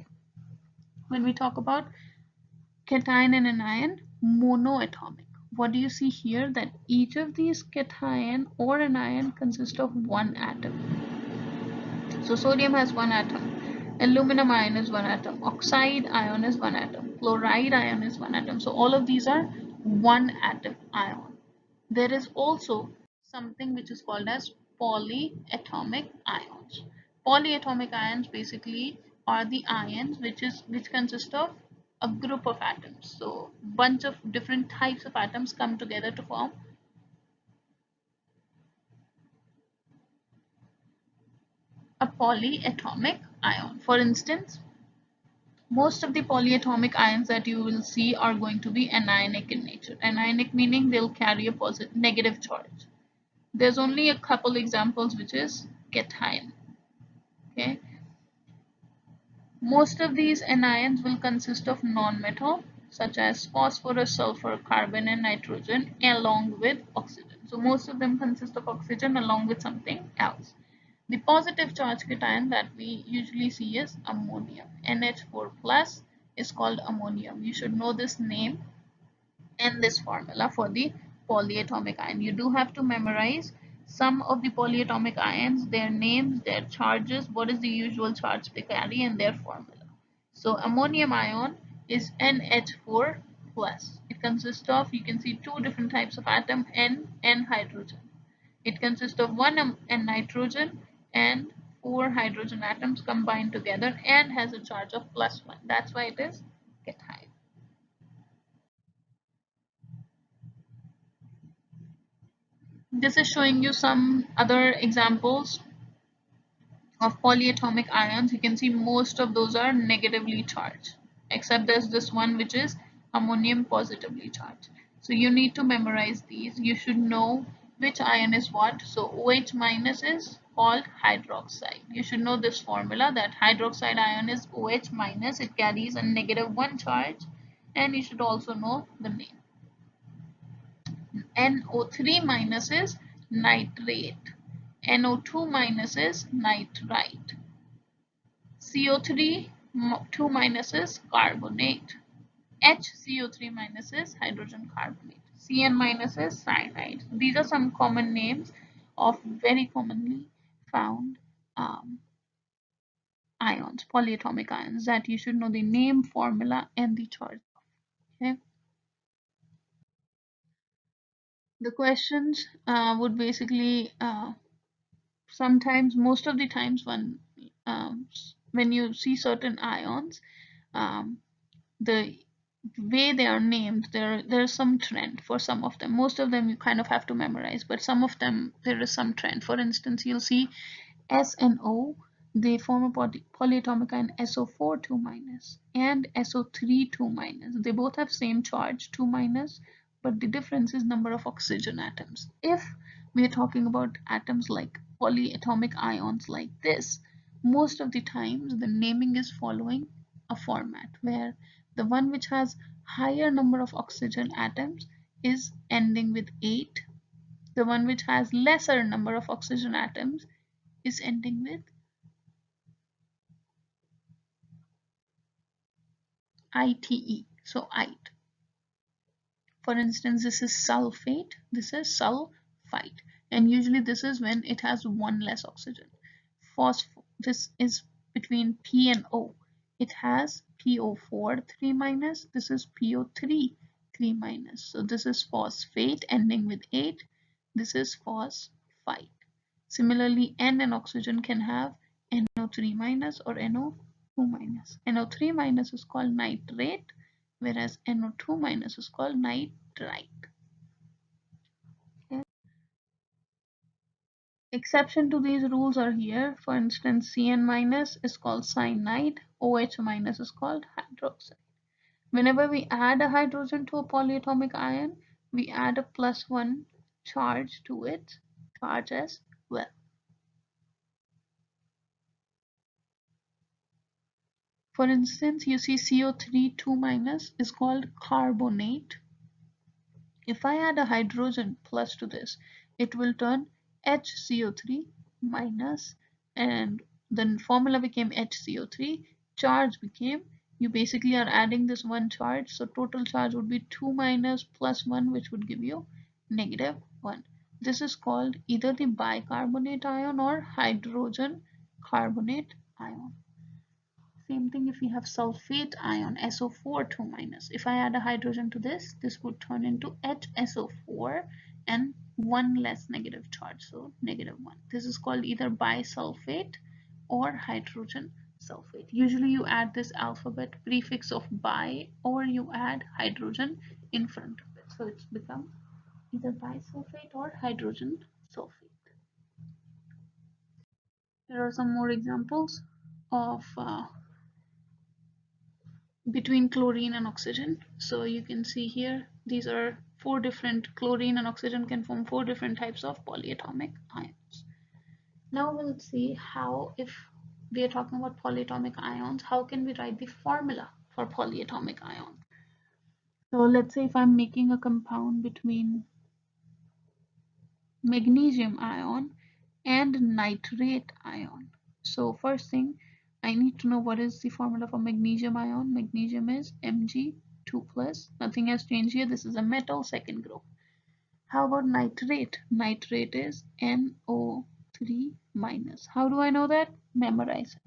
when we talk about cation and anion monoatomic. What do you see here? That each of these cation or anion consists of one atom. So sodium has one atom, aluminum ion is one atom, oxide ion is one atom, chloride ion is one atom. So all of these are one atom ion. There is also something which is called as polyatomic ions. Polyatomic ions basically are the ions which consist of a group of atoms. So bunch of different types of atoms come together to form a polyatomic ion. For instance, most of the polyatomic ions that you will see are going to be anionic in nature. Anionic meaning they'll carry a positive, negative charge. There's only a couple examples, which is cation. Okay. Most of these anions will consist of non-metal such as phosphorus, sulfur, carbon, and nitrogen along with oxygen. So most of them consist of oxygen along with something else. The positive charge cation that we usually see is ammonium. NH4 plus is called ammonium. You should know this name and this formula for the polyatomic ion. You do have to memorize some of the polyatomic ions, their names, their charges, what is the usual charge they carry, and their formula. So ammonium ion is NH4 plus. It consists of, you can see two different types of atom, N and hydrogen. It consists of one N nitrogen and 4 hydrogen atoms combined together and has a charge of +1. That's why it is cation. This is showing you some other examples of polyatomic ions. You can see most of those are negatively charged, except there's this one which is ammonium positively charged. So you need to memorize these. You should know which ion is what. So OH minus is called hydroxide. You should know this formula, that hydroxide ion is OH minus. It carries a -1 charge, and you should also know the name. NO3 minus is nitrate. NO2 minus is nitrite. CO3 2 minus is carbonate. HCO3 minus is hydrogen carbonate. Cn minus is cyanide. These are some common names of very commonly found ions, polyatomic ions, that you should know the name, formula, and the charge. Okay. The questions would basically sometimes, most of the times when you see certain ions, um, the way they are named, there's some trend for some of them. Most of them you kind of have to memorize, but some of them there is some trend. For instance, you'll see S and O, they form a polyatomic ion SO4 2 minus and SO3 2 minus. They both have same charge 2 minus, but the difference is number of oxygen atoms. If we are talking about atoms like polyatomic ions like this, most of the times the naming is following a format where the one which has higher number of oxygen atoms is ending with 8. The one which has lesser number of oxygen atoms is ending with ITE, so ite. For instance, this is sulfate, this is sulfite, and usually this is when it has one less oxygen. This is between P and O. It has PO4 3 minus, this is PO3 3 minus. So this is phosphate ending with 8, this is phosphite. Similarly, N and oxygen can have NO3 minus or NO2 minus. NO3 minus is called nitrate, whereas NO2 minus is called nitrite. Okay. Exception to these rules are here. For instance, Cn minus is called cyanide, OH minus is called hydroxide. Whenever we add a hydrogen to a polyatomic ion, we add a +1 charge to its charge as well. For instance, you see CO3 2 minus is called carbonate. If I add a hydrogen plus to this, it will turn HCO3 minus, and the formula became HCO3, charge became, you basically are adding this one charge, so total charge would be 2 minus plus 1, which would give you -1. This is called either the bicarbonate ion or hydrogen carbonate ion. Same thing if we have sulfate ion SO4 2 minus. If I add a hydrogen to this, this would turn into HSO4 and one less negative charge, so -1. This is called either bisulfate or hydrogen sulfate. Usually you add this alphabet prefix of bi or you add hydrogen in front of it. So it's become either bisulfate or hydrogen sulfate. There are some more examples of between chlorine and oxygen. So you can see here, these are 4 different, chlorine and oxygen can form 4 different types of polyatomic ions. Now we'll see how, if we are talking about polyatomic ions, how can we write the formula for polyatomic ion. So let's say if I'm making a compound between magnesium ion and nitrate ion. So first thing, I need to know what is the formula for magnesium ion. Magnesium is Mg2 plus. Nothing has changed here. This is a metal, second group. How about nitrate? Nitrate is NO3 minus. How do I know that? Memorize it.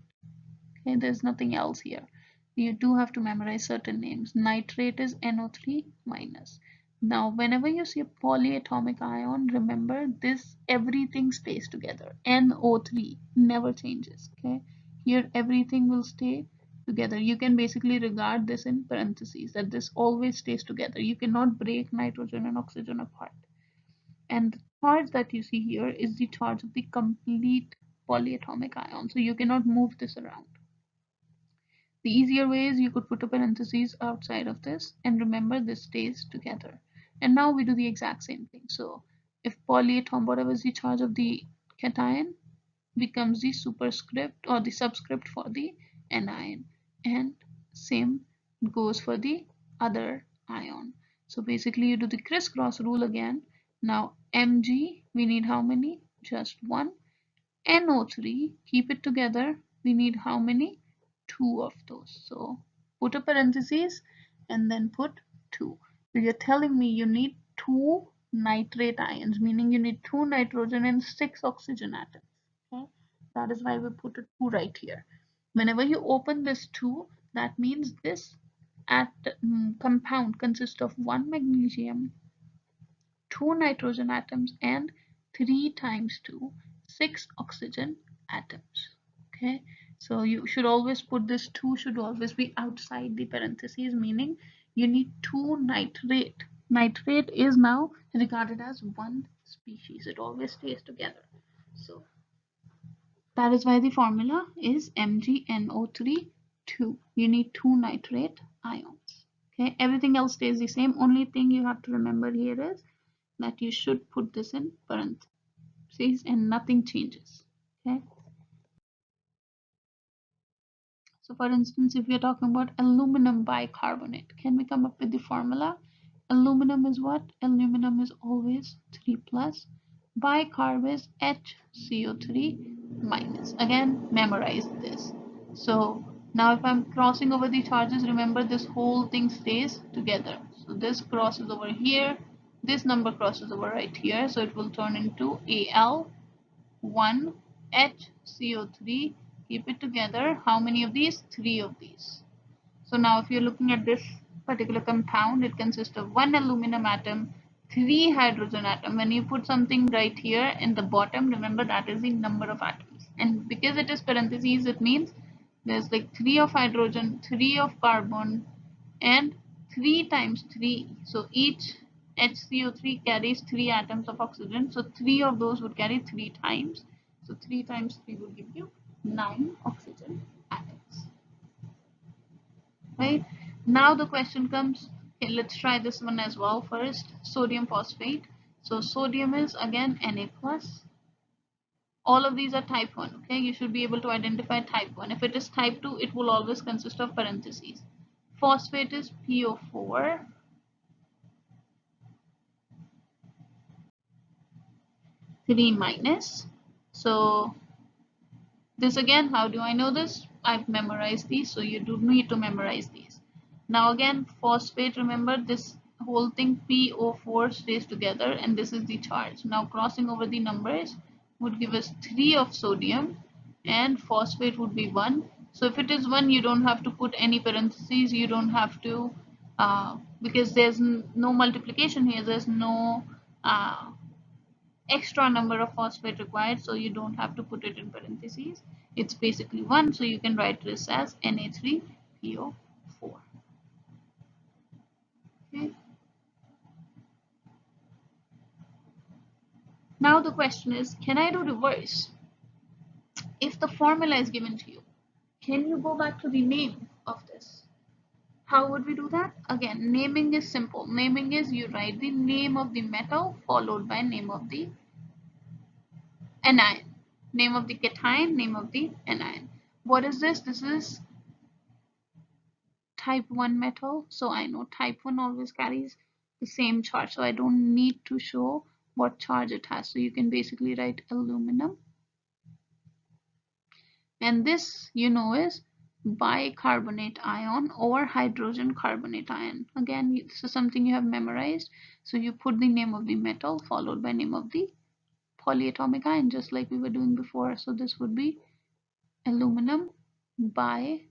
Okay, there's nothing else here. You do have to memorize certain names. Nitrate is NO3 minus. Now, whenever you see a polyatomic ion, remember this, everything stays together. NO3 never changes. Okay, here everything will stay together. You can basically regard this in parentheses, that this always stays together. You cannot break nitrogen and oxygen apart. And the charge that you see here is the charge of the complete polyatomic ion. So you cannot move this around. The easier way is you could put a parentheses outside of this, and remember this stays together. And now we do the exact same thing. So if polyatom, whatever is the charge of the cation, becomes the superscript or the subscript for the anion, and same goes for the other ion. So basically you do the crisscross rule again. Now Mg, we need how many? Just one. NO3, keep it together, we need how many? 2 of those. So put a parenthesis and then put 2. So you're telling me you need 2 nitrate ions, meaning you need 2 nitrogen and 6 oxygen atoms. Okay, that is why we put a 2 right here. Whenever you open this 2, that means this compound consists of 1 magnesium, 2 nitrogen atoms, and 3 times 2, 6 oxygen atoms. Okay, so you should always put this 2 should always be outside the parentheses, meaning you need 2 nitrate. Nitrate is now regarded as one species. It always stays together. So that is why the formula is MgNO3 2. You need 2 nitrate ions. Okay, everything else stays the same. Only thing you have to remember here is that you should put this in parentheses and nothing changes. Okay. So for instance, if we are talking about aluminum bicarbonate, can we come up with the formula? Aluminum is what? Aluminum is always 3 plus. Bicarb is HCO3 minus. Again, memorize this. So now if I'm crossing over the charges, remember this whole thing stays together. So this crosses over here. This number crosses over right here. So it will turn into Al 1 HCO3. Keep it together. How many of these? 3 of these. So now if you're looking at this particular compound, it consists of 1 aluminum atom, 3 hydrogen atom. When you put something right here in the bottom, remember that is the number of atoms. And because it is parentheses, it means there's like 3 of hydrogen, 3 of carbon, and 3 times 3. So each HCO3 carries 3 atoms of oxygen. So 3 of those would carry 3 times. So 3 times 3 will give you 9 oxygen atoms. Right? Now the question comes, okay, let's try this one as well first. Sodium phosphate. So sodium is again Na plus. All of these are type 1. Okay, you should be able to identify type 1. If it is type 2, it will always consist of parentheses. Phosphate is PO4. 3 minus. So this again, how do I know this? I've memorized these, so you do need to memorize these. Now again, phosphate, remember this whole thing PO4 stays together and this is the charge. Now crossing over the numbers would give us 3 of sodium and phosphate would be 1. So if it is 1, you don't have to put any parentheses, you don't have to, because there's no multiplication here, there's no extra number of phosphate required, so you don't have to put it in parentheses. It's basically 1, so you can write this as Na3PO4. Okay. Now the question is, can I do reverse? If the formula is given to you, can you go back to the name of this? How would we do that? Again, naming is simple. Naming is you write the name of the metal followed by name of the anion. Name of the cation, name of the anion. What is this? This is type 1 metal, so I know type 1 always carries the same charge, so I don't need to show what charge it has. So you can basically write aluminum, and this you know is bicarbonate ion or hydrogen carbonate ion. Again, this is something you have memorized, so you put the name of the metal followed by name of the polyatomic ion, just like we were doing before. So this would be aluminum bicarbonate.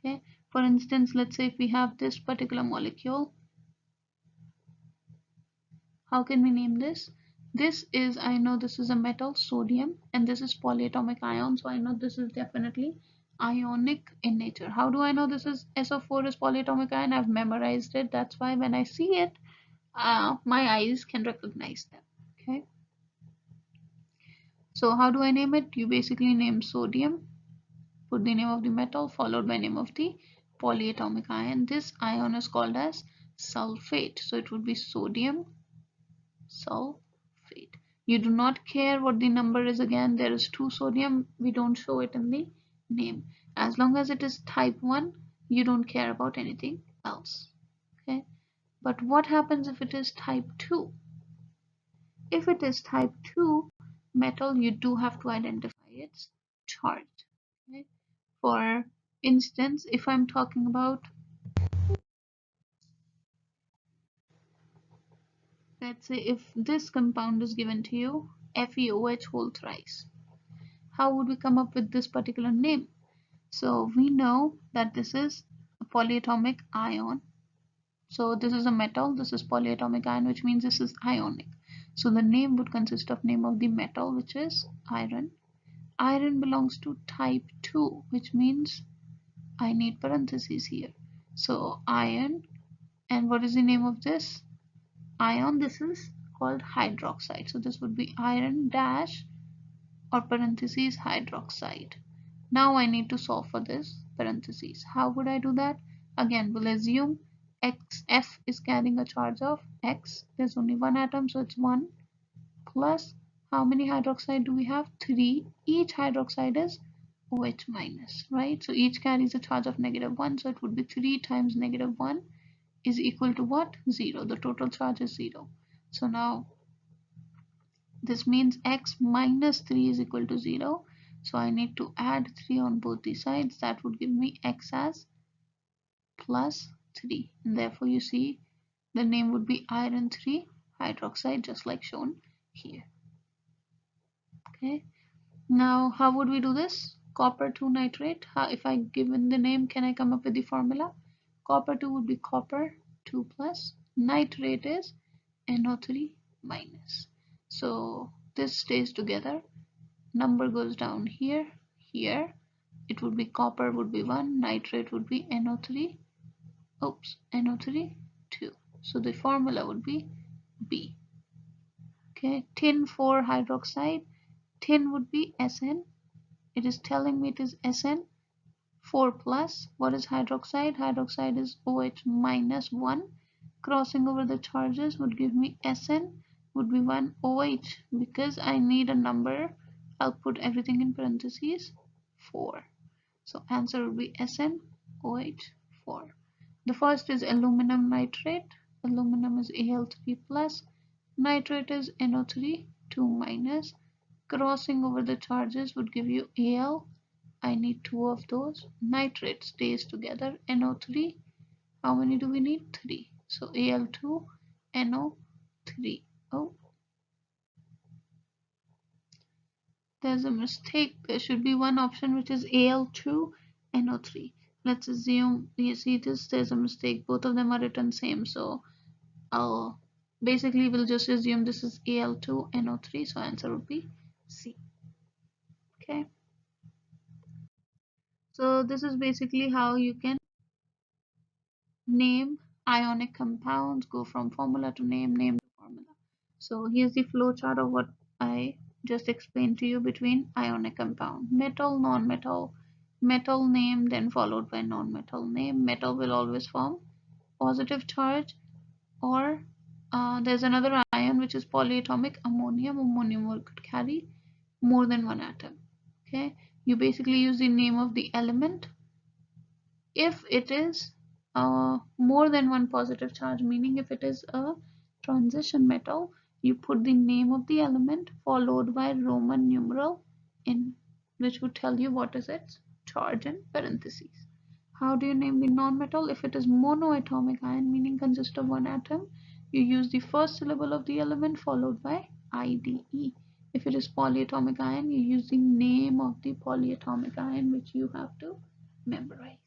Okay, for instance, let's say if we have this particular molecule, how can we name this? This is, I know this is a metal, sodium, and this is polyatomic ion, so I know this is definitely ionic in nature. How do I know this is SO4 is polyatomic ion? I've memorized it. That's why when I see it, my eyes can recognize them. Okay, so how do I name it? You basically name sodium, put the name of the metal followed by name of the polyatomic ion. This ion is called as sulfate, so it would be sodium sulfate. You do not care what the number is. Again, there is 2 sodium, we don't show it in the name. As long as it is type 1, you don't care about anything else. Okay, but what happens if it is type 2? If it is type 2 metal, you do have to identify its charge. Okay? For instance, if I'm talking about, let's say if this compound is given to you, FeOH whole thrice, how would we come up with this particular name? So we know that this is a polyatomic ion, So this is a metal, this is polyatomic ion, which means this is ionic. So the name would consist of name of the metal, which is iron. Iron belongs to type 2, which means I need parentheses here. So iron, and what is the name of this ion? This is called hydroxide. So this would be iron dash or parentheses hydroxide. Now I need to solve for this parentheses. How would I do that? Again, we'll assume F is carrying a charge of X. There's only one atom, so it's 1 plus how many hydroxide do we have? 3. Each hydroxide is OH minus, right? So each carries a charge of -1, so it would be 3 times -1 is equal to what? 0. The total charge is 0. So now this means X minus 3 is equal to 0. So I need to add 3 on both the sides. That would give me X as plus 3. And therefore you see the name would be iron 3 hydroxide, just like shown here. Okay. Now how would we do this? Copper 2 nitrate. If I given the name, can I come up with the formula? Copper 2 would be copper 2 plus. Nitrate is NO3 minus. So this stays together. Number goes down here. Here it would be copper would be 1, nitrate would be NO3. Oops, NO3 2. So the formula would be B. Okay, tin 4 hydroxide. Tin would be SN. It is telling me it is SN 4 plus. What is hydroxide? Hydroxide is OH minus 1. Crossing over the charges would give me SN would be 1 OH. Because I need a number, I'll put everything in parentheses 4. So answer would be SnOH 4. The first is aluminum nitrate. Aluminum is Al3 plus. Nitrate is NO3 2 minus. Crossing over the charges would give you Al. I need 2 of those. Nitrate stays together. NO3. How many do we need? 3. So Al2 NO3. Oh, there's a mistake. There should be one option which is Al2 NO3. Let's assume you see this, there's a mistake. Both of them are written same. So I'll basically we'll just assume this is Al2 NO3. So answer would be C. Okay. So this is basically how you can name ionic compounds, go from formula to name, name to formula. So here's the flow chart of what I just explained to you between ionic compound. Metal, non-metal, metal name then followed by non-metal name. Metal will always form positive charge, or there's another ion which is polyatomic ammonium. Ammonium could carry more than one atom. Okay, you basically use the name of the element if it is more than one positive charge, meaning if it is a transition metal, you put the name of the element followed by Roman numeral in, which would tell you what is its charge in parentheses. How do you name the non-metal? If it is monoatomic ion, meaning consists of one atom, you use the first syllable of the element followed by IDE. If it is polyatomic ion, you use the name of the polyatomic ion, which you have to memorize.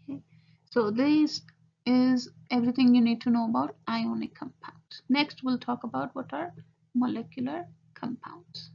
Okay. So this is everything you need to know about ionic compounds. Next, we'll talk about what are molecular compounds.